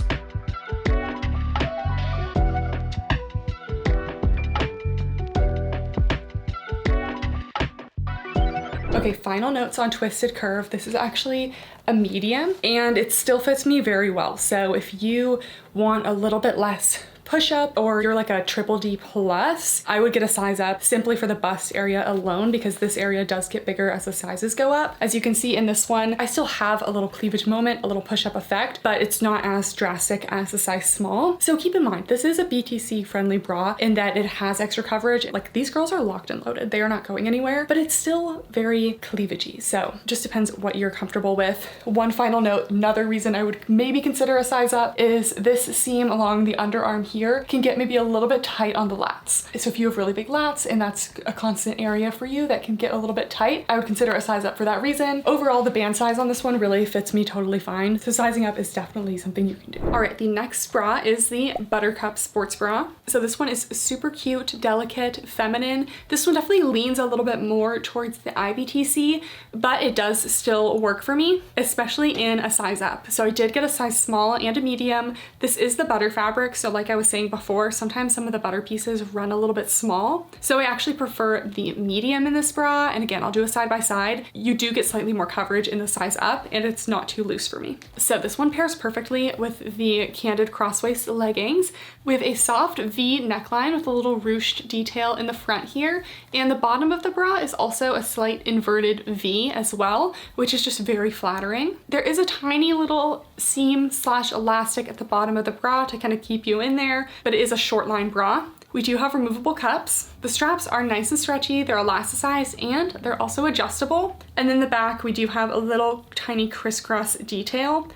Okay, final notes on twisted curve. This is actually a medium and it still fits me very well. So if you want a little bit less push up or you're like a triple D plus, I would get a size up simply for the bust area alone, because this area does get bigger as the sizes go up. As you can see in this one, I still have a little cleavage moment, a little push up effect, but it's not as drastic as the size small. So keep in mind, this is a BTC friendly bra in that it has extra coverage. Like these girls are locked and loaded. They are not going anywhere, but it's still very cleavagey. So just depends what you're comfortable with. One final note, another reason I would maybe consider a size up is this seam along the underarm here can get maybe a little bit tight on the lats. So if you have really big lats and that's a constant area for you that can get a little bit tight, I would consider a size up for that reason. Overall, the band size on this one really fits me totally fine. So sizing up is definitely something you can do. All right, the next bra is the Buttercup sports bra. So this one is super cute, delicate, feminine. This one definitely leans a little bit more towards the IBTC, but it does still work for me, especially in a size up. So I did get a size small and a medium. This is the butter fabric. So like I was saying before, sometimes some of the butter pieces run a little bit small. So I actually prefer the medium in this bra. And again, I'll do a side by side. You do get slightly more coverage in the size up and it's not too loose for me. So this one pairs perfectly with the Candid crosswaist leggings with a soft V neckline with a little ruched detail in the front here. And the bottom of the bra is also a slight inverted V as well, which is just very flattering. There is a tiny little seam slash elastic at the bottom of the bra to kind of keep you in there, but it is a short line bra. We do have removable cups. The straps are nice and stretchy, they're elasticized, and they're also adjustable. And then the back, we do have a little tiny crisscross detail.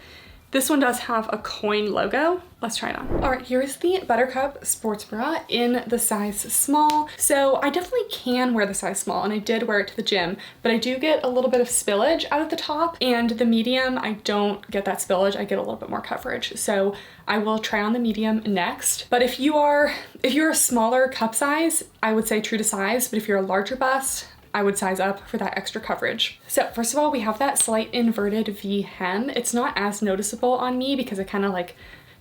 This one does have a coin logo. Let's try it on. All right, here's the Buttercup sports bra in the size small. So I definitely can wear the size small, and I did wear it to the gym, but I do get a little bit of spillage out at the top, and the medium, I don't get that spillage. I get a little bit more coverage. So I will try on the medium next. But if you're a smaller cup size, I would say true to size, but if you're a larger bust, I would size up for that extra coverage. So first of all, we have that slight inverted V hem. It's not as noticeable on me because it kind of like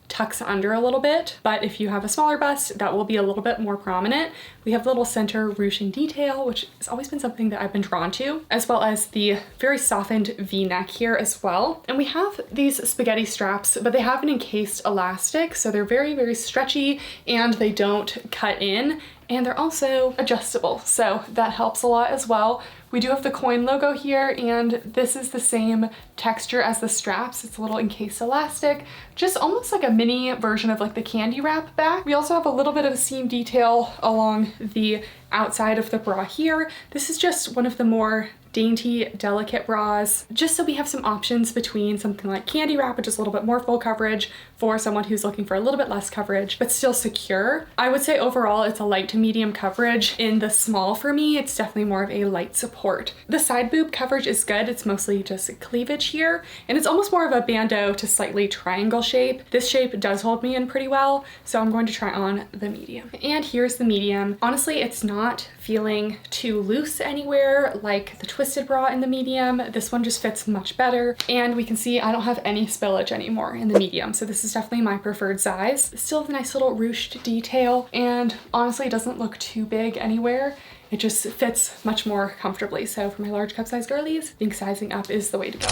tucks under a little bit, but if you have a smaller bust, that will be a little bit more prominent. We have little center ruching detail, which has always been something that I've been drawn to, as well as the very softened V-neck here as well. And we have these spaghetti straps, but they have an encased elastic, so they're very, very stretchy and they don't cut in. And they're also adjustable, so that helps a lot as well. We do have the coin logo here, and this is the same texture as the straps. It's a little encased elastic, just almost like a mini version of like the candy wrap back. We also have a little bit of a seam detail along the outside of the bra here. This is just one of the more dainty, delicate bras, just so we have some options between something like candy wrap, which is a little bit more full coverage, for someone who's looking for a little bit less coverage, but still secure. I would say overall it's a light to medium coverage. In the small for me, it's definitely more of a light support. The side boob coverage is good. It's mostly just cleavage here, and it's almost more of a bandeau to slightly triangle shape. This shape does hold me in pretty well, so I'm going to try on the medium. And here's the medium. Honestly, it's not feeling too loose anywhere like the twisted bra in the medium. This one just fits much better, and we can see I don't have any spillage anymore in the medium, so this is definitely my preferred size. Still have a nice little ruched detail, and honestly it doesn't look too big anywhere. It just fits much more comfortably. So for my large cup size girlies, I think sizing up is the way to go.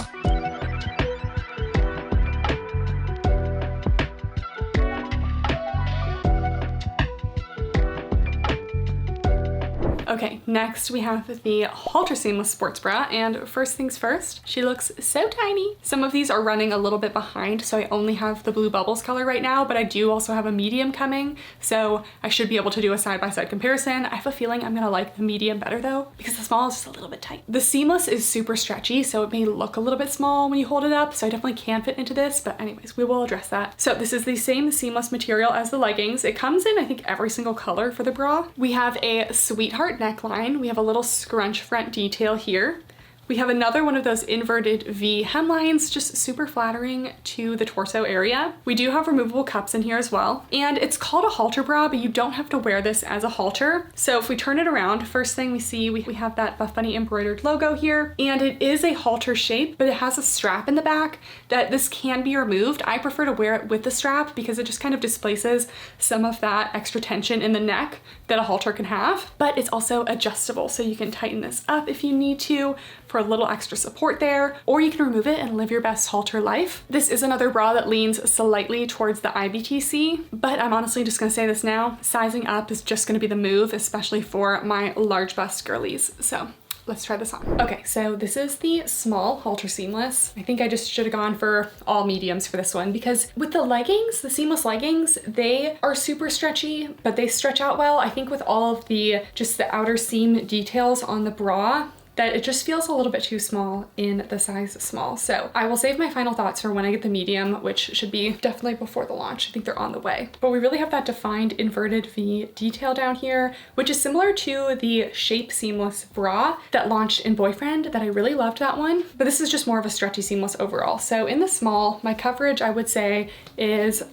Okay, next we have the Halter seamless sports bra, and first things first, she looks so tiny. Some of these are running a little bit behind, so I only have the blue bubbles color right now, but I do also have a medium coming, so I should be able to do a side-by-side comparison. I have a feeling I'm gonna like the medium better though, because the small is just a little bit tight. The seamless is super stretchy, so it may look a little bit small when you hold it up, so I definitely can fit into this, but anyways, we will address that. So this is the same seamless material as the leggings. It comes in, I think, every single color for the bra. We have a sweetheart neckline. We have a little scrunch front detail here. We have another one of those inverted V hemlines, just super flattering to the torso area. We do have removable cups in here as well. And it's called a halter bra, but you don't have to wear this as a halter. So if we turn it around, first thing we see, we have that Buffbunny embroidered logo here. And it is a halter shape, but it has a strap in the back that this can be removed. I prefer to wear it with the strap because it just kind of displaces some of that extra tension in the neck that a halter can have. But it's also adjustable, so you can tighten this up if you need to for a little extra support there, or you can remove it and live your best halter life. This is another bra that leans slightly towards the IBTC, but I'm honestly just gonna say this now, sizing up is just gonna be the move, especially for my large bust girlies. So let's try this on. Okay, so this is the small halter seamless. I think I just should have gone for all mediums for this one, because with the leggings, the seamless leggings, they are super stretchy, but they stretch out well. I think with all of the, just the outer seam details on the bra, that it just feels a little bit too small in the size small. So I will save my final thoughts for when I get the medium, which should be definitely before the launch. I think they're on the way. But we really have that defined inverted V detail down here, which is similar to the Shape Seamless bra that launched in Boyfriend, that I really loved that one. But this is just more of a stretchy seamless overall. So in the small, my coverage I would say is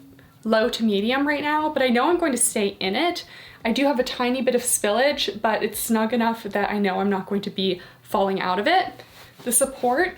low to medium right now, but I know I'm going to stay in it. I do have a tiny bit of spillage, but it's snug enough that I know I'm not going to be falling out of it. The support,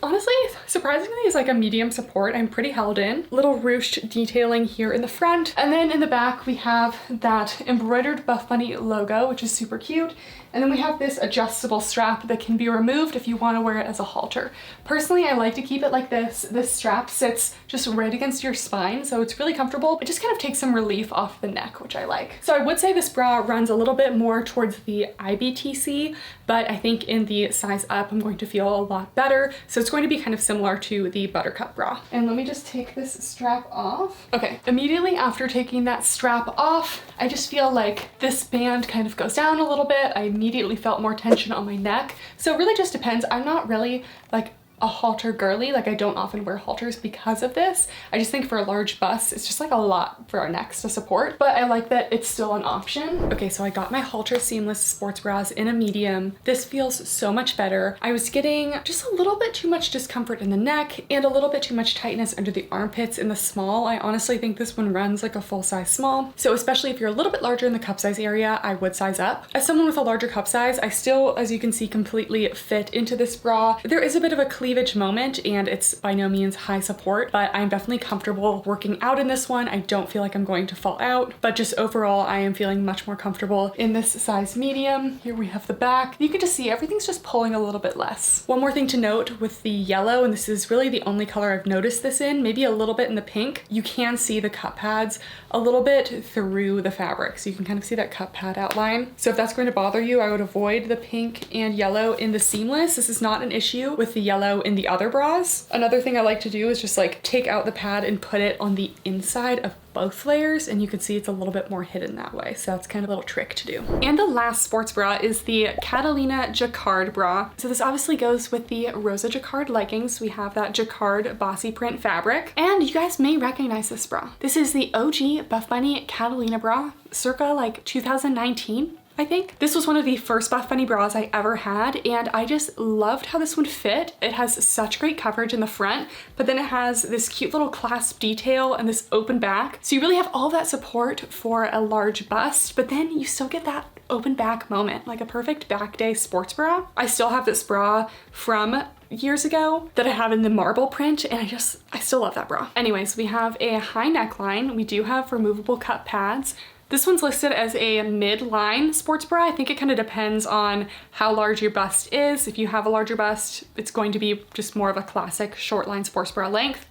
honestly, surprisingly, is like a medium support. I'm pretty held in. Little ruched detailing here in the front. And then in the back, we have that embroidered Buffbunny logo, which is super cute. And then we have this adjustable strap that can be removed if you want to wear it as a halter. Personally, I like to keep it like this. This strap sits just right against your spine, so it's really comfortable. It just kind of takes some relief off the neck, which I like. So I would say this bra runs a little bit more towards the IBTC, but I think in the size up, I'm going to feel a lot better. So it's going to be kind of similar to the Buttercup bra. And let me just take this strap off. Okay, immediately after taking that strap off, I just feel like this band kind of goes down a little bit. I immediately felt more tension on my neck. So it really just depends. I'm not really like a halter girly, like I don't often wear halters because of this. I just think for a large bust, it's just like a lot for our necks to support, but I like that it's still an option. Okay, so I got my Halter seamless sports bras in a medium. This feels so much better. I was getting just a little bit too much discomfort in the neck and a little bit too much tightness under the armpits in the small. I honestly think this one runs like a full size small. So especially if you're a little bit larger in the cup size area, I would size up. As someone with a larger cup size, I still, as you can see, completely fit into this bra. There is a bit of a cleavage moment and it's by no means high support, but I'm definitely comfortable working out in this one. I don't feel like I'm going to fall out, but just overall, I am feeling much more comfortable in this size medium. Here we have the back. You can just see everything's just pulling a little bit less. One more thing to note with the yellow, and this is really the only color I've noticed this in, maybe a little bit in the pink, you can see the cup pads a little bit through the fabric. So you can kind of see that cup pad outline. So if that's going to bother you, I would avoid the pink and yellow in the seamless. This is not an issue with the yellow in the other bras. Another thing I like to do is just like take out the pad and put it on the inside of both layers, and you can see it's a little bit more hidden that way. So that's kind of a little trick to do. And the last sports bra is the Catalina jacquard bra. So this obviously goes with the Rosa jacquard leggings. We have that jacquard bossy print fabric, and you guys may recognize this bra. This is the OG Buffbunny Catalina bra, circa like 2019. I think. This was one of the first Buffbunny bras I ever had, and I just loved how this one fit. It has such great coverage in the front, but then it has this cute little clasp detail and this open back. So you really have all of that support for a large bust, but then you still get that open back moment, like a perfect back day sports bra. I still have this bra from years ago that I have in the marble print, and I still love that bra. Anyways, we have a high neckline. We do have removable cup pads. This one's listed as a mid-line sports bra. I think it kind of depends on how large your bust is. If you have a larger bust, it's going to be just more of a classic short line sports bra length.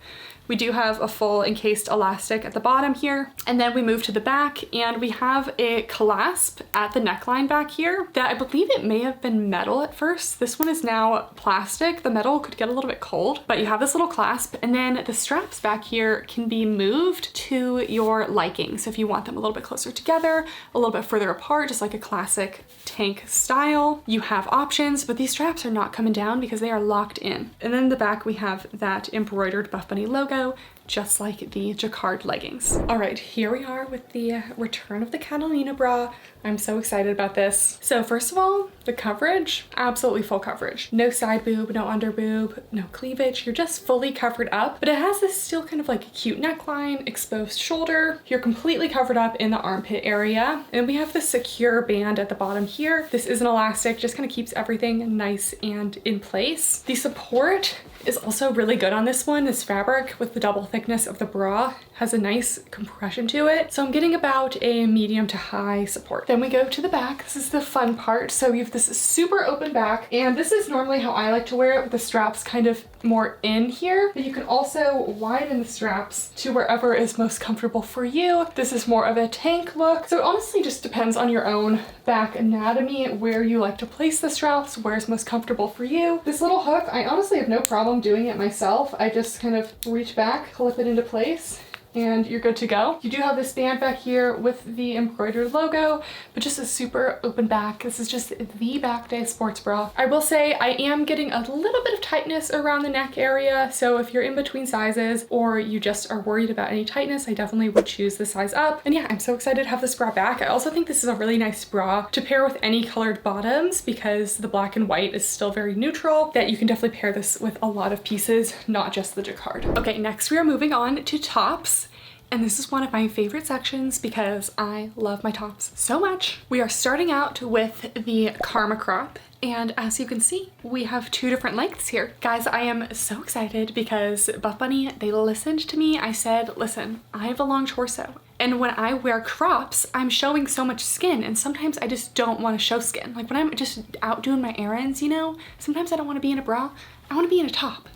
We do have a full encased elastic at the bottom here. And then we move to the back, and we have a clasp at the neckline back here that I believe it may have been metal at first. This one is now plastic. The metal could get a little bit cold, but you have this little clasp, and then the straps back here can be moved to your liking. So if you want them a little bit closer together, a little bit further apart, just like a classic tank style, you have options, but these straps are not coming down because they are locked in. And then in the back, we have that embroidered Buffbunny logo, just like the jacquard leggings. All right, here we are with the return of the Catalina bra. I'm so excited about this. So first of all, the coverage, absolutely full coverage. No side boob, no under boob, no cleavage. You're just fully covered up, but it has this still kind of like a cute neckline, exposed shoulder. You're completely covered up in the armpit area. And we have this secure band at the bottom here. This is an elastic, just kind of keeps everything nice and in place. The support is also really good on this one. This fabric with the double thickness of the bra has a nice compression to it. So I'm getting about a medium to high support. Then we go to the back. This is the fun part. So you have this super open back, and this is normally how I like to wear it, with the straps kind of more in here, but you can also widen the straps to wherever is most comfortable for you. This is more of a tank look. So it honestly just depends on your own back anatomy, where you like to place the straps, where is most comfortable for you. This little hook, I honestly have no problem doing it myself. I just kind of reach back, clip it into place, and you're good to go. You do have this band back here with the embroidered logo, but just a super open back. This is just the back day sports bra. I will say I am getting a little bit of tightness around the neck area, so if you're in between sizes or you just are worried about any tightness, I definitely would choose the size up. And yeah, I'm so excited to have this bra back. I also think this is a really nice bra to pair with any colored bottoms, because the black and white is still very neutral, that you can definitely pair this with a lot of pieces, not just the jacquard. Okay, next we are moving on to tops. And this is one of my favorite sections because I love my tops so much. We are starting out with the Karma crop. And as you can see, we have two different lengths here. Guys, I am so excited because Buffbunny, they listened to me. I said, listen, I have a long torso, and when I wear crops, I'm showing so much skin, and sometimes I just don't want to show skin. Like when I'm just out doing my errands, you know, sometimes I don't want to be in a bra, I want to be in a top.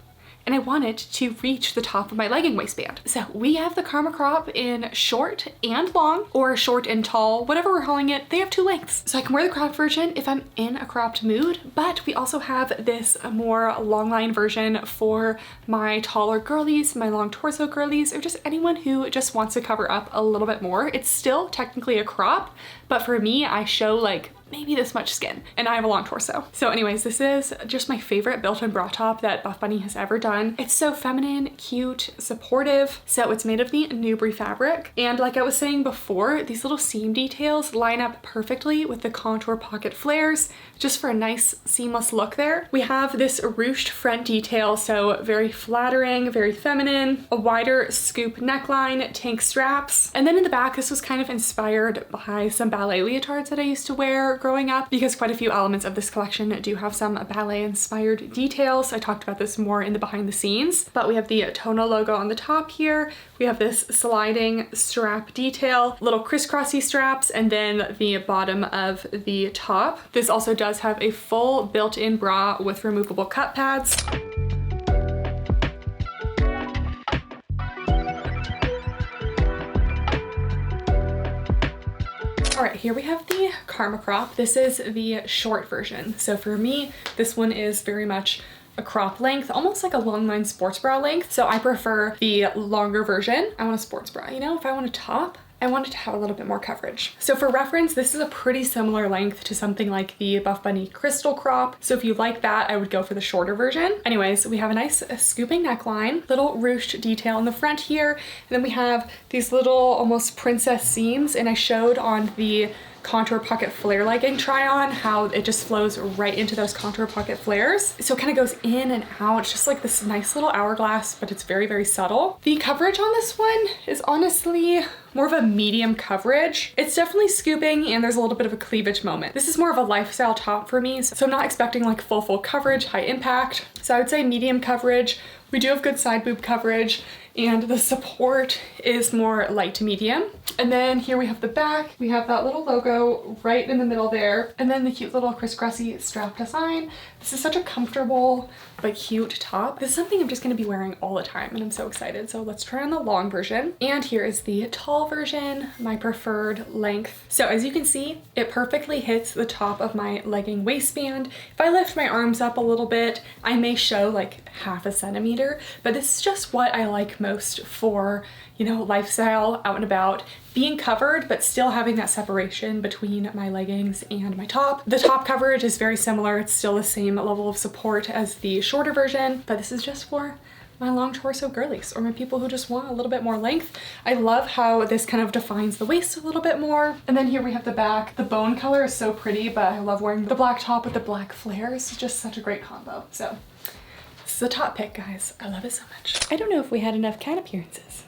And I wanted to reach the top of my legging waistband. So we have the Karma crop in short and long, or short and tall, whatever we're calling it. They have two lengths. So I can wear the cropped version if I'm in a cropped mood, but we also have this more long line version for my taller girlies, my long torso girlies, or just anyone who just wants to cover up a little bit more. It's still technically a crop, but for me, I show like maybe this much skin, and I have a long torso. So anyways, this is just my favorite built-in bra top that Buffbunny has ever done. It's so feminine, cute, supportive. So it's made of the Newbury fabric. And like I was saying before, these little seam details line up perfectly with the contour pocket flares, just for a nice seamless look there. We have this ruched front detail, so very flattering, very feminine, a wider scoop neckline, tank straps. And then in the back, this was kind of inspired by some ballet leotards that I used to wear growing up, because quite a few elements of this collection do have some ballet inspired details. I talked about this more in the behind the scenes, but we have the Tono logo on the top here. We have this sliding strap detail, little crisscrossy straps, and then the bottom of the top. This also does have a full built-in bra with removable cup pads. All right, here we have the Karma crop. This is the short version. So for me, this one is very much a crop length, almost like a long line sports bra length. So I prefer the longer version. I want a sports bra, you know, if I want a top, I want it to have a little bit more coverage. So for reference, this is a pretty similar length to something like the Buffbunny crystal crop. So if you like that, I would go for the shorter version. Anyways, we have a nice scooping neckline, little ruched detail in the front here. And then we have these little almost princess seams. And I showed on the contour pocket flare legging try on how it just flows right into those contour pocket flares. So it kind of goes in and out. It's just like this nice little hourglass, but it's very, very subtle. The coverage on this one is honestly more of a medium coverage. It's definitely scooping and there's a little bit of a cleavage moment. This is more of a lifestyle top for me, so I'm not expecting like full coverage, high impact. So I would say medium coverage. We do have good side boob coverage and the support is more light to medium. And then here we have the back. We have that little logo right in the middle there. And then the cute little crisscrossy strap design. This is such a comfortable but cute top. This is something I'm just gonna be wearing all the time and I'm so excited. So let's try on the long version. And here is the tall version, my preferred length. So as you can see, it perfectly hits the top of my legging waistband. If I lift my arms up a little bit, I may show like half a centimeter, but this is just what I like most for, you know, lifestyle, out and about, being covered, but still having that separation between my leggings and my top. The top coverage is very similar. It's still the same level of support as the shorter version, but this is just for my long torso girlies or my people who just want a little bit more length. I love how this kind of defines the waist a little bit more. And then here we have the back. The bone color is so pretty, but I love wearing the black top with the black flares. It's just such a great combo. So this is a top pick, guys. I love it so much. I don't know if we had enough cat appearances.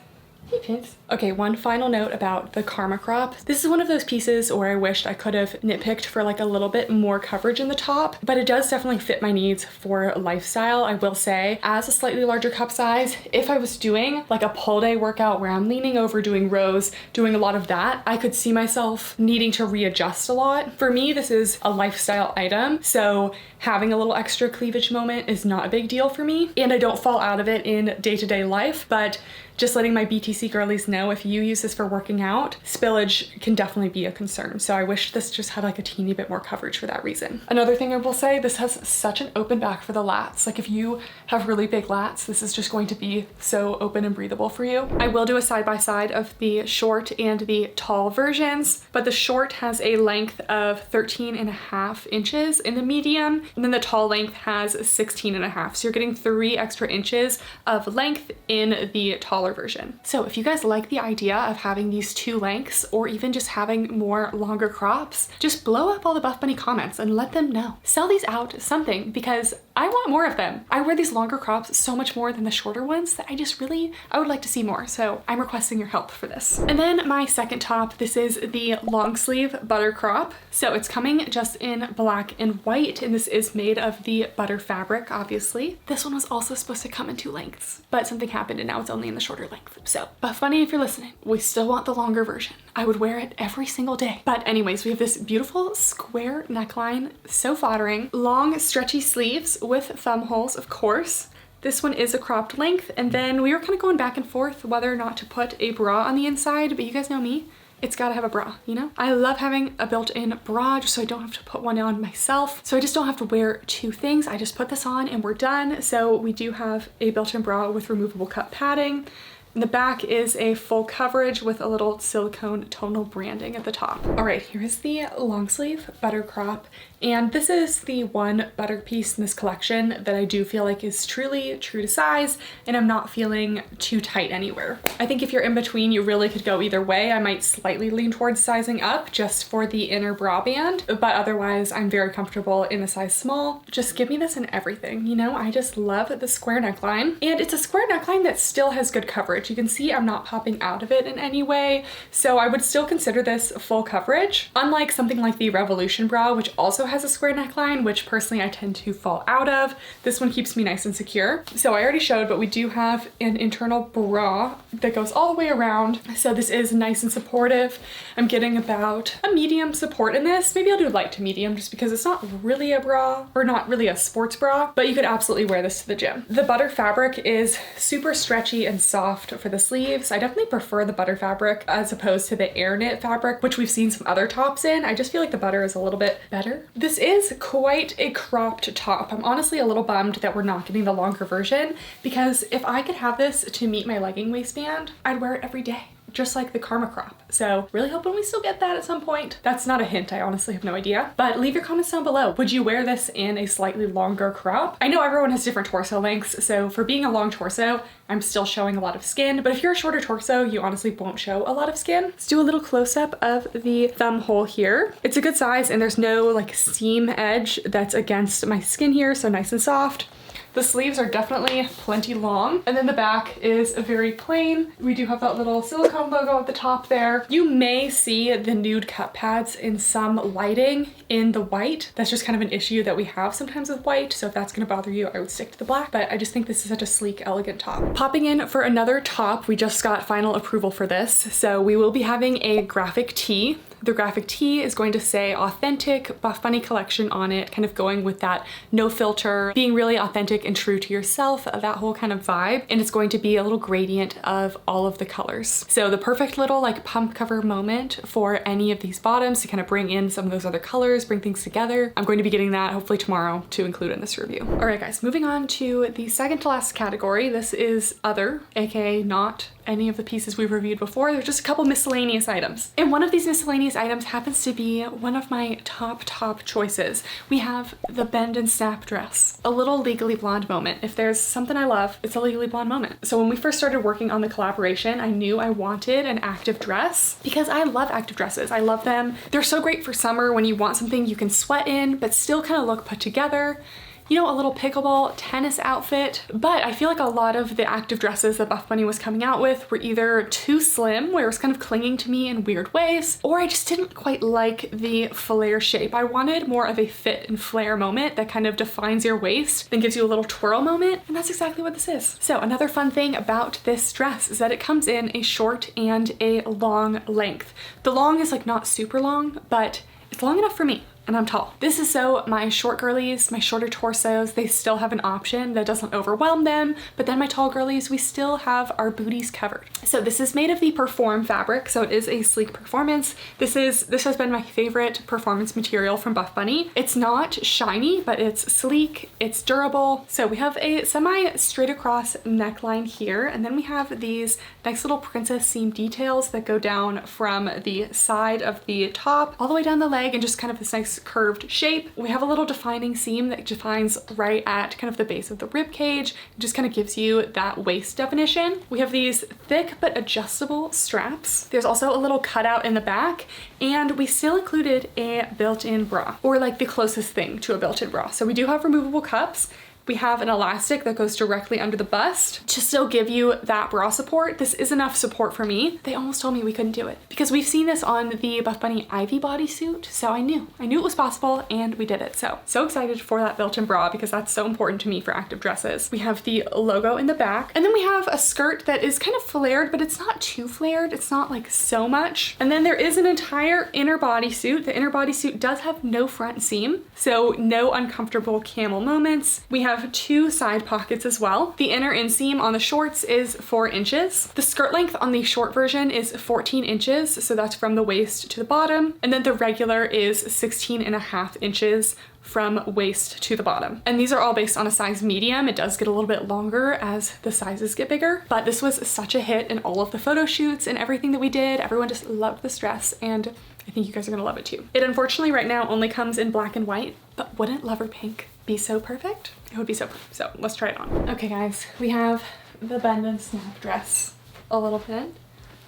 Hey, Pins. Okay, one final note about the Karma crop. This is one of those pieces where I wished I could have nitpicked for like a little bit more coverage in the top, but it does definitely fit my needs for lifestyle. I will say, as a slightly larger cup size, if I was doing like a pull day workout where I'm leaning over doing rows, doing a lot of that, I could see myself needing to readjust a lot. For me, this is a lifestyle item, so having a little extra cleavage moment is not a big deal for me, and I don't fall out of it in day-to-day life, but just letting my BTC girlies know, if you use this for working out, spillage can definitely be a concern. So I wish this just had like a teeny bit more coverage for that reason. Another thing I will say, this has such an open back for the lats. Like if you have really big lats, this is just going to be so open and breathable for you. I will do a side-by-side of the short and the tall versions, but the short has a length of 13.5 inches in the medium, and then the tall length has 16.5. So you're getting 3 extra inches of length in the taller version. So if you guys like the idea of having these 2 lengths or even just having more longer crops, just blow up all the Buffbunny comments and let them know. Sell these out something, because I want more of them. I wear these longer crops so much more than the shorter ones that I would like to see more. So I'm requesting your help for this. And then my second top, this is the long sleeve butter crop. So it's coming just in black and white, and this is made of the butter fabric, obviously. This one was also supposed to come in 2 lengths, but something happened and now it's only in the shorter length. So Buffbunny, if you're listening, we still want the longer version. I would wear it every single day. But anyways, we have this beautiful square neckline, so flattering, long stretchy sleeves with thumb holes, of course. This one is a cropped length, and then we were kind of going back and forth whether or not to put a bra on the inside, but you guys know me. It's gotta have a bra, you know? I love having a built-in bra just so I don't have to put one on myself. So I just don't have to wear 2 things. I just put this on and we're done. So we do have a built-in bra with removable cup padding. And the back is a full coverage with a little silicone tonal branding at the top. All right, here's the long sleeve butter crop. And this is the one butter piece in this collection that I do feel like is truly true to size, and I'm not feeling too tight anywhere. I think if you're in between, you really could go either way. I might slightly lean towards sizing up just for the inner bra band, but otherwise I'm very comfortable in the size small. Just give me this in everything, you know? I just love the square neckline, and it's a square neckline that still has good coverage. You can see I'm not popping out of it in any way, so I would still consider this full coverage. Unlike something like the Revolution bra, which also has a square neckline, which personally I tend to fall out of. This one keeps me nice and secure. So I already showed, but we do have an internal bra that goes all the way around. So this is nice and supportive. I'm getting about a medium support in this. Maybe I'll do light to medium just because it's not really a bra, or not really a sports bra, but you could absolutely wear this to the gym. The butter fabric is super stretchy and soft for the sleeves. I definitely prefer the butter fabric as opposed to the air knit fabric, which we've seen some other tops in. I just feel like the butter is a little bit better. This is quite a cropped top. I'm honestly a little bummed that we're not getting the longer version, because if I could have this to meet my legging waistband, I'd wear it every day, just like the Karma crop. So really hoping we still get that at some point. That's not a hint, I honestly have no idea. But leave your comments down below. Would you wear this in a slightly longer crop? I know everyone has different torso lengths, so for being a long torso, I'm still showing a lot of skin, but if you're a shorter torso, you honestly won't show a lot of skin. Let's do a little close-up of the thumb hole here. It's a good size and there's no like seam edge that's against my skin here, so nice and soft. The sleeves are definitely plenty long, and then the back is very plain. We do have that little silicone logo at the top there. You may see the nude cut pads in some lighting in the white. That's just kind of an issue that we have sometimes with white, so if that's gonna bother you, I would stick to the black, but I just think this is such a sleek, elegant top. Popping in for another top, we just got final approval for this, so we will be having a graphic tee. The graphic tee is going to say authentic Buffbunny collection on it, kind of going with that no filter, being really authentic and true to yourself, that whole kind of vibe. And it's going to be a little gradient of all of the colors. So the perfect little like pump cover moment for any of these bottoms to kind of bring in some of those other colors, bring things together. I'm going to be getting that hopefully tomorrow to include in this review. All right guys, moving on to the second to last category. This is other, aka not any of the pieces we've reviewed before. There's just a couple miscellaneous items. And one of these miscellaneous items happens to be one of my top choices. We have the bend and snap dress. A little Legally Blonde moment. If there's something I love, it's a Legally Blonde moment. So when we first started working on the collaboration, I knew I wanted an active dress because I love active dresses. I love them. They're so great for summer when you want something you can sweat in, but still kind of look put together. You know, a little pickleball tennis outfit. But I feel like a lot of the active dresses that Buffbunny was coming out with were either too slim, where it was kind of clinging to me in weird ways, or I just didn't quite like the flare shape. I wanted more of a fit and flare moment that kind of defines your waist, then gives you a little twirl moment, and that's exactly what this is. So another fun thing about this dress is that it comes in a short and a long length. The long is like not super long, but it's long enough for me. And I'm tall. This is so my short girlies, my shorter torsos, they still have an option that doesn't overwhelm them, but then my tall girlies, we still have our booties covered. So this is made of the Perform fabric, so it is a sleek performance. This has been my favorite performance material from Buffbunny. It's not shiny, but it's sleek, it's durable. So we have a semi straight across neckline here, and then we have these nice little princess seam details that go down from the side of the top all the way down the leg, and just kind of this nice curved shape. We have a little defining seam that defines right at kind of the base of the rib cage. It just kind of gives you that waist definition. We have these thick but adjustable straps. There's also a little cutout in the back, and we still included a built-in bra, or like the closest thing to a built-in bra. So we do have removable cups. We have an elastic that goes directly under the bust to still give you that bra support. This is enough support for me. They almost told me we couldn't do it because we've seen this on the Buffbunny Ivy bodysuit. So I knew it was possible, and we did it. So excited for that built-in bra because that's so important to me for active dresses. We have the logo in the back, and then we have a skirt that is kind of flared, but it's not too flared. It's not like so much. And then there is an entire inner bodysuit. The inner bodysuit does have no front seam, so no uncomfortable camel moments. We have 2 side pockets as well. The inner inseam on the shorts is 4 inches. The skirt length on the short version is 14 inches, so that's from the waist to the bottom. And then the regular is 16.5 inches from waist to the bottom. And these are all based on a size medium. It does get a little bit longer as the sizes get bigger, but this was such a hit in all of the photo shoots and everything that we did. Everyone just loved this dress, and I think you guys are gonna love it too. It unfortunately right now only comes in black and white, but wouldn't Lover Pink be so perfect? It would be so perfect. So let's try it on. Okay guys, we have the bend and snap dress. A little bend,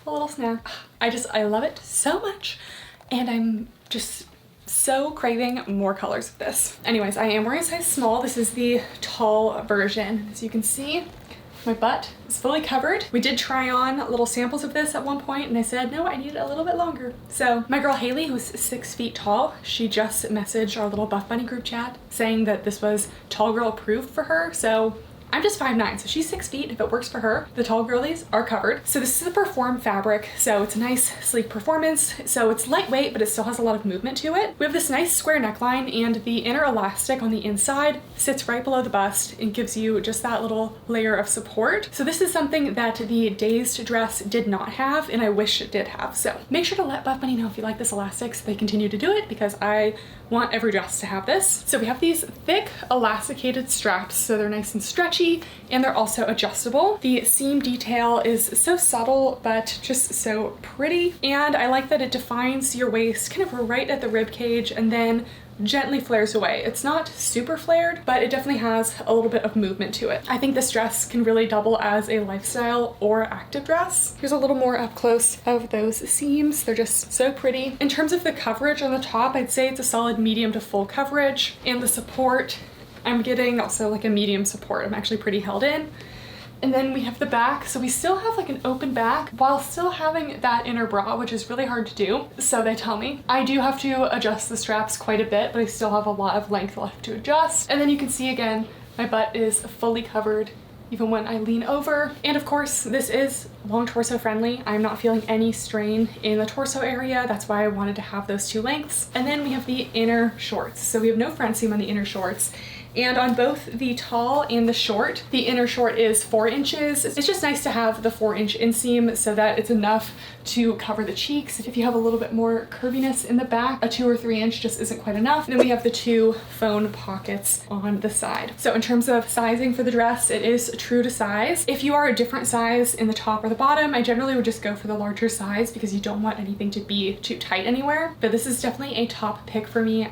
a little snap. I love it so much, and I'm just so craving more colors of this. Anyways, I am wearing a size small. This is the tall version. As you can see, my butt is fully covered. We did try on little samples of this at one point, and I said, no, I need it a little bit longer. So my girl Haley, who's 6 feet tall, she just messaged our little Buffbunny group chat saying that this was tall girl approved for her. So I'm just 5'9", so she's 6 feet. If it works for her, the tall girlies are covered. So this is a Perform fabric, so it's a nice sleek performance. So it's lightweight, but it still has a lot of movement to it. We have this nice square neckline, and the inner elastic on the inside sits right below the bust and gives you just that little layer of support. So this is something that the Dazed dress did not have, and I wish it did have. So make sure to let Buffbunny know if you like this elastic so they continue to do it, because I want every dress to have this. So we have these thick elasticated straps, so they're nice and stretchy, and they're also adjustable. The seam detail is so subtle but just so pretty, and I like that it defines your waist kind of right at the rib cage and then gently flares away. It's not super flared, but it definitely has a little bit of movement to it. I think this dress can really double as a lifestyle or active dress. Here's a little more up close of those seams. They're just so pretty. In terms of the coverage on the top, I'd say it's a solid medium to full coverage, and the support, I'm getting also like a medium support. I'm actually pretty held in. And then we have the back, so we still have like an open back while still having that inner bra, which is really hard to do, so they tell me. I do have to adjust the straps quite a bit, but I still have a lot of length left to adjust. And then you can see again, my butt is fully covered even when I lean over. And of course, this is long torso friendly. I'm not feeling any strain in the torso area. That's why I wanted to have those two lengths. And then we have the inner shorts. So we have no front seam on the inner shorts. And on both the tall and the short, the inner short is 4 inches. It's just nice to have the 4-inch inseam so that it's enough to cover the cheeks. If you have a little bit more curviness in the back, a 2 or 3 inch just isn't quite enough. And then we have the 2 phone pockets on the side. So in terms of sizing for the dress, it is true to size. If you are a different size in the top or the bottom, I generally would just go for the larger size because you don't want anything to be too tight anywhere. But this is definitely a top pick for me.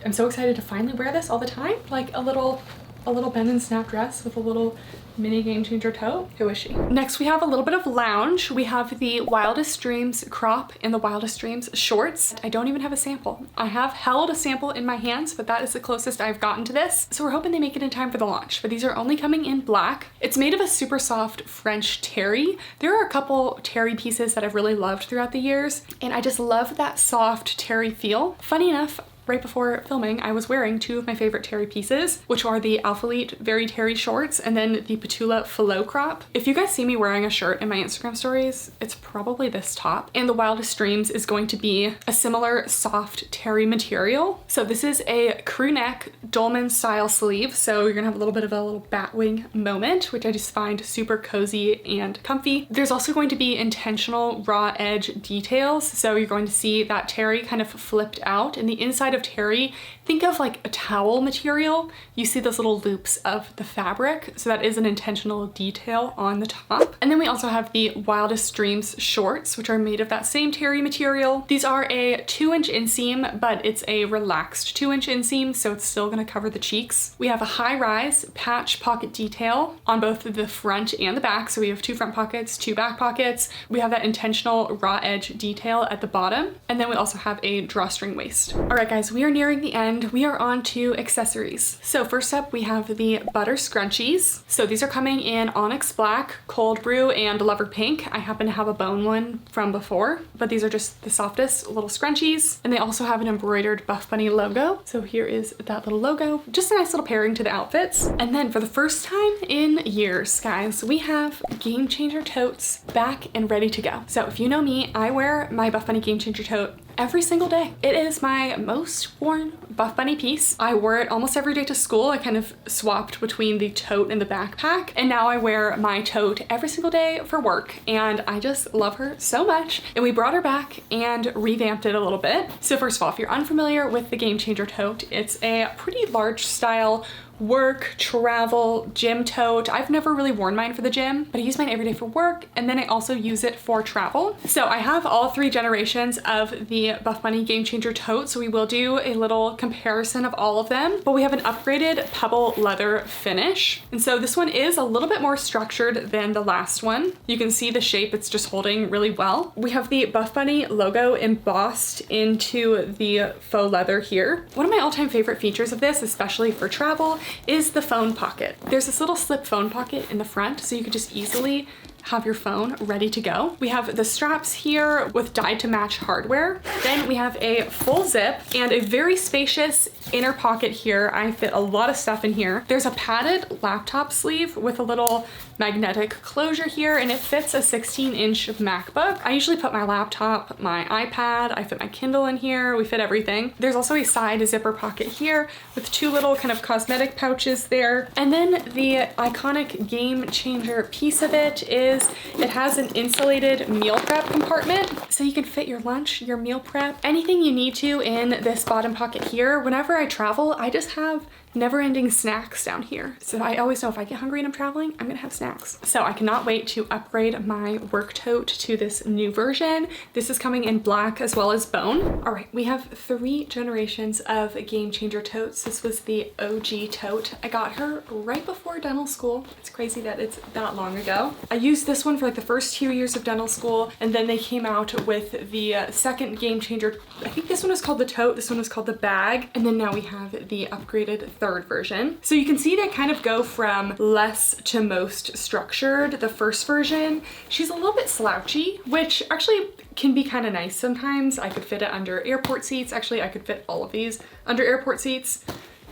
I'm so excited to finally wear this all the time. Like a little bend and snap dress with a little mini game changer tote. Who is she? Next, we have a little bit of lounge. We have the Wildest Dreams crop and the Wildest Dreams shorts. I don't even have a sample. I have held a sample in my hands, but that is the closest I've gotten to this. So we're hoping they make it in time for the launch, but these are only coming in black. It's made of a super soft French terry. There are a couple terry pieces that I've really loved throughout the years, and I just love that soft terry feel. Funny enough, right before filming, I was wearing 2 of my favorite terry pieces, which are the Alphalete Very Terry shorts and then the Petula Filo crop. If you guys see me wearing a shirt in my Instagram stories, it's probably this top. And the Wildest Dreams is going to be a similar soft terry material. So this is a crew neck dolman style sleeve. So you're gonna have a little bit of a little batwing moment, which I just find super cozy and comfy. There's also going to be intentional raw edge details. So you're going to see that terry kind of flipped out, and the inside of terry, think of like a towel material. You see those little loops of the fabric, so that is an intentional detail on the top. And then we also have the Wildest Dreams shorts, which are made of that same terry material. These are a 2-inch inseam, but it's a relaxed 2-inch inseam, so it's still gonna cover the cheeks. We have a high-rise patch pocket detail on both the front and the back, so we have 2 front pockets, 2 back pockets. We have that intentional raw edge detail at the bottom, and then we also have a drawstring waist. All right, guys, we are nearing the end. We are on to accessories. So first up, we have the butter scrunchies. So these are coming in onyx black, cold brew, and lover pink. I happen to have a bone one from before, but these are just the softest little scrunchies. And they also have an embroidered Buffbunny logo. So here is that little logo. Just a nice little pairing to the outfits. And then for the first time in years, guys, we have Game Changer totes back and ready to go. So if you know me, I wear my Buffbunny Game Changer tote every single day. It is my most worn Buffbunny piece. I wore it almost every day to school. I kind of swapped between the tote and the backpack, and now I wear my tote every single day for work, and I just love her so much. And we brought her back and revamped it a little bit. So first of all, if you're unfamiliar with the Game Changer tote, it's a pretty large style work, travel, gym tote. I've never really worn mine for the gym, but I use mine every day for work, and then I also use it for travel. So I have all 3 generations of the Buffbunny Game Changer tote, so we will do a little comparison of all of them, but we have an upgraded pebble leather finish. And so this one is a little bit more structured than the last one. You can see the shape, it's just holding really well. We have the Buffbunny logo embossed into the faux leather here. One of my all-time favorite features of this, especially for travel, is the phone pocket. There's this little slip phone pocket in the front, so you could just easily have your phone ready to go. We have the straps here with dyed to match hardware. Then we have a full zip and a very spacious inner pocket here. I fit a lot of stuff in here. There's a padded laptop sleeve with a little magnetic closure here, and it fits a 16-inch MacBook. I usually put my laptop, my iPad, I fit my Kindle in here, we fit everything. There's also a side zipper pocket here with two little kind of cosmetic pouches there. And then the iconic game changer piece of it is it has an insulated meal prep compartment, so you can fit your lunch, your meal prep, anything you need to in this bottom pocket here. Whenever I travel, I just have never-ending snacks down here. So I always know if I get hungry and I'm traveling, I'm gonna have snacks. So I cannot wait to upgrade my work tote to this new version. This is coming in black as well as bone. All right, we have 3 generations of game changer totes. This was the OG tote. I got her right before dental school. It's crazy that it's that long ago. I used this one for like the first 2 years of dental school, and then they came out with the second game changer. I think this one was called the tote, this one was called the bag, and then now we have the upgraded third version. So you can see they kind of go from less to most structured. The first version, she's a little bit slouchy, which actually can be kind of nice sometimes. I could fit it under airport seats. Actually, I could fit all of these under airport seats,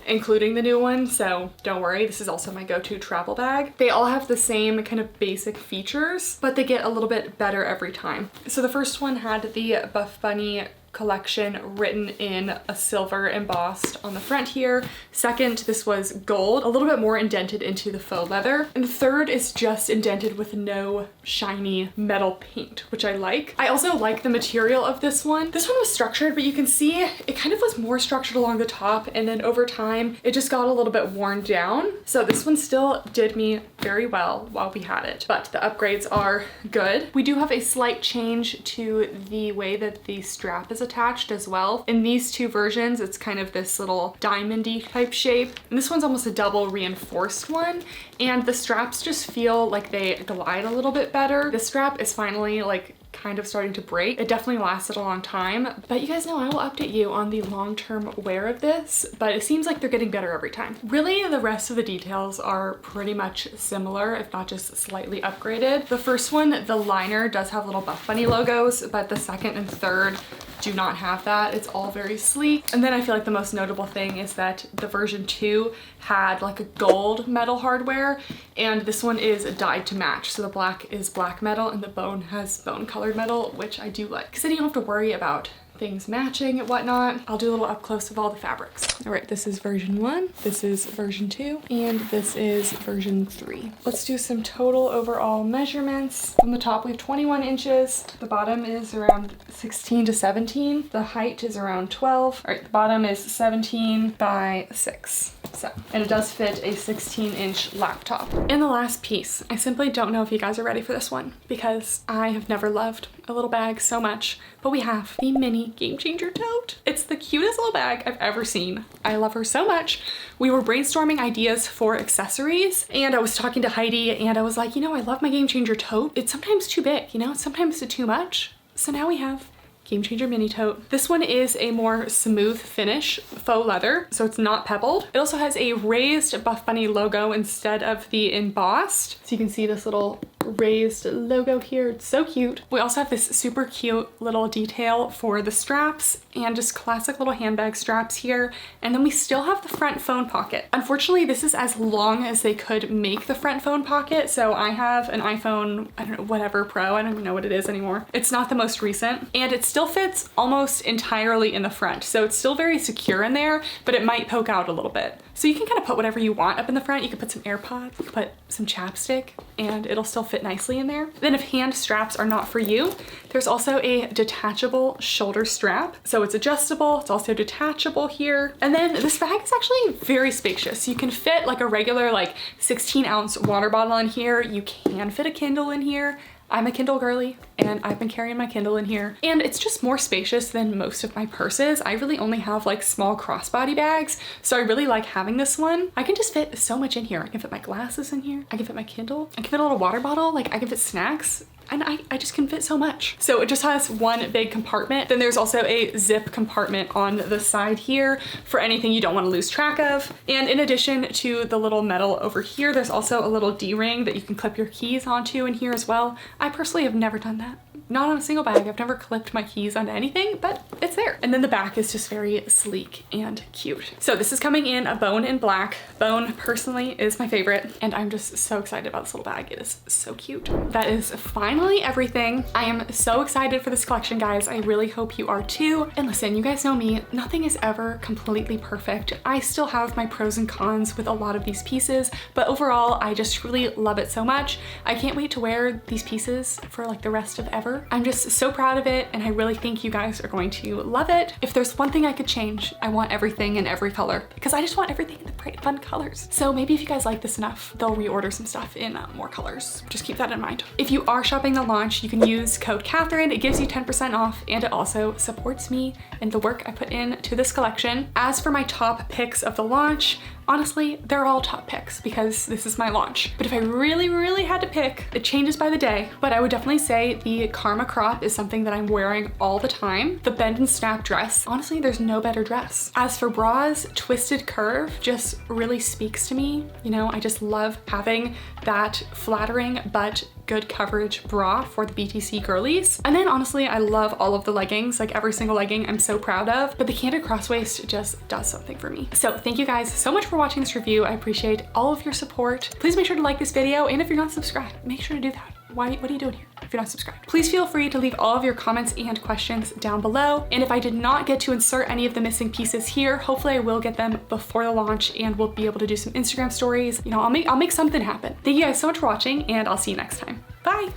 including the new one, so don't worry, this is also my go-to travel bag. They all have the same kind of basic features, but they get a little bit better every time. So the first one had the Buffbunny collection written in a silver embossed on the front here. Second, this was gold, a little bit more indented into the faux leather. And the third is just indented with no shiny metal paint, which I like. I also like the material of this one. This one was structured, but you can see it kind of was more structured along the top, and then over time, it just got a little bit worn down. So this one still did me very well while we had it, but the upgrades are good. We do have a slight change to the way that the strap is attached as well. In these 2 versions, it's kind of this little diamondy type shape, and this one's almost a double reinforced one, and the straps just feel like they glide a little bit better. The strap is finally like kind of starting to break. It definitely lasted a long time, but you guys know I will update you on the long-term wear of this, but it seems like they're getting better every time. Really, the rest of the details are pretty much similar, if not just slightly upgraded. The first one, the liner does have little Buffbunny logos, but the second and third do not have that. It's all very sleek. And then I feel like the most notable thing is that the version 2 had like a gold metal hardware, and this one is dyed to match. So the black is black metal and the bone has bone colored metal, which I do like, because then you don't have to worry about things matching and whatnot. I'll do a little up close of all the fabrics. All right, this is version 1, this is version 2, and this is version 3. Let's do some total overall measurements. On the top, we have 21 inches. The bottom is around 16 to 17. The height is around 12. All right, the bottom is 17 by 6. So, and it does fit a 16-inch laptop. And the last piece, I simply don't know if you guys are ready for this one, because I have never loved a little bag so much, but we have the mini game changer tote. It's the cutest little bag I've ever seen. I love her so much. We were brainstorming ideas for accessories, and I was talking to Heidi, and I was like, you know, I love my game changer tote. It's sometimes too big, you know, it's sometimes too much. So now we have Game Changer Mini Tote. This one is a more smooth finish, faux leather, so it's not pebbled. It also has a raised Buffbunny logo instead of the embossed. So you can see this little raised logo here. It's so cute. We also have this super cute little detail for the straps and just classic little handbag straps here. And then we still have the front phone pocket. Unfortunately, this is as long as they could make the front phone pocket. So I have an iPhone, I don't know, whatever Pro, I don't even know what it is anymore. It's not the most recent, and it still fits almost entirely in the front. So it's still very secure in there, but it might poke out a little bit. So you can kind of put whatever you want up in the front. You could put some AirPods, you could put some chapstick, and it'll still fit nicely in there. Then if hand straps are not for you, there's also a detachable shoulder strap. So it's adjustable, it's also detachable here. And then this bag is actually very spacious. You can fit like a regular like 16-ounce water bottle in here. You can fit a Kindle in here. I'm a Kindle girly, and I've been carrying my Kindle in here, and it's just more spacious than most of my purses. I really only have like small crossbody bags, so I really like having this one. I can just fit so much in here. I can fit my glasses in here. I can fit my Kindle. I can fit a little water bottle. Like I can fit snacks. and I just can fit so much. So it just has one big compartment. Then there's also a zip compartment on the side here for anything you don't want to lose track of. And in addition to the little metal over here, there's also a little D-ring that you can clip your keys onto in here as well. I personally have never done that. Not on a single bag. I've never clipped my keys onto anything, but it's there. And then the back is just very sleek and cute. So this is coming in a bone and black. Bone personally is my favorite, and I'm just so excited about this little bag. It is so cute. That is finally everything. I am so excited for this collection, guys. I really hope you are too. And listen, you guys know me, nothing is ever completely perfect. I still have my pros and cons with a lot of these pieces, but overall, I just truly love it so much. I can't wait to wear these pieces for like the rest of ever. I'm just so proud of it, and I really think you guys are going to love it. If there's one thing I could change, I want everything in every color, because I just want everything in the bright, fun colors. So maybe if you guys like this enough, they'll reorder some stuff in more colors. Just keep that in mind. If you are shopping the launch, you can use code Kathryn. It gives you 10% off, and it also supports me and the work I put into this collection. As for my top picks of the launch, honestly, they're all top picks because this is my launch. But if I really had to pick, it changes by the day, but I would definitely say the Karma crop is something that I'm wearing all the time. The bend and snap dress, honestly, there's no better dress. As for bras, Twisted Curve just really speaks to me. You know, I just love having that flattering but good coverage bra for the BTC girlies. And then honestly, I love all of the leggings, like every single legging I'm so proud of, but the Candid crosswaist just does something for me. So thank you guys so much for watching this review. I appreciate all of your support. Please make sure to like this video, and if you're not subscribed, make sure to do that. What are you doing here if you're not subscribed? Please feel free to leave all of your comments and questions down below. And if I did not get to insert any of the missing pieces here, hopefully I will get them before the launch, and we'll be able to do some Instagram stories. You know, I'll make something happen. Thank you guys so much for watching, and I'll see you next time. Bye.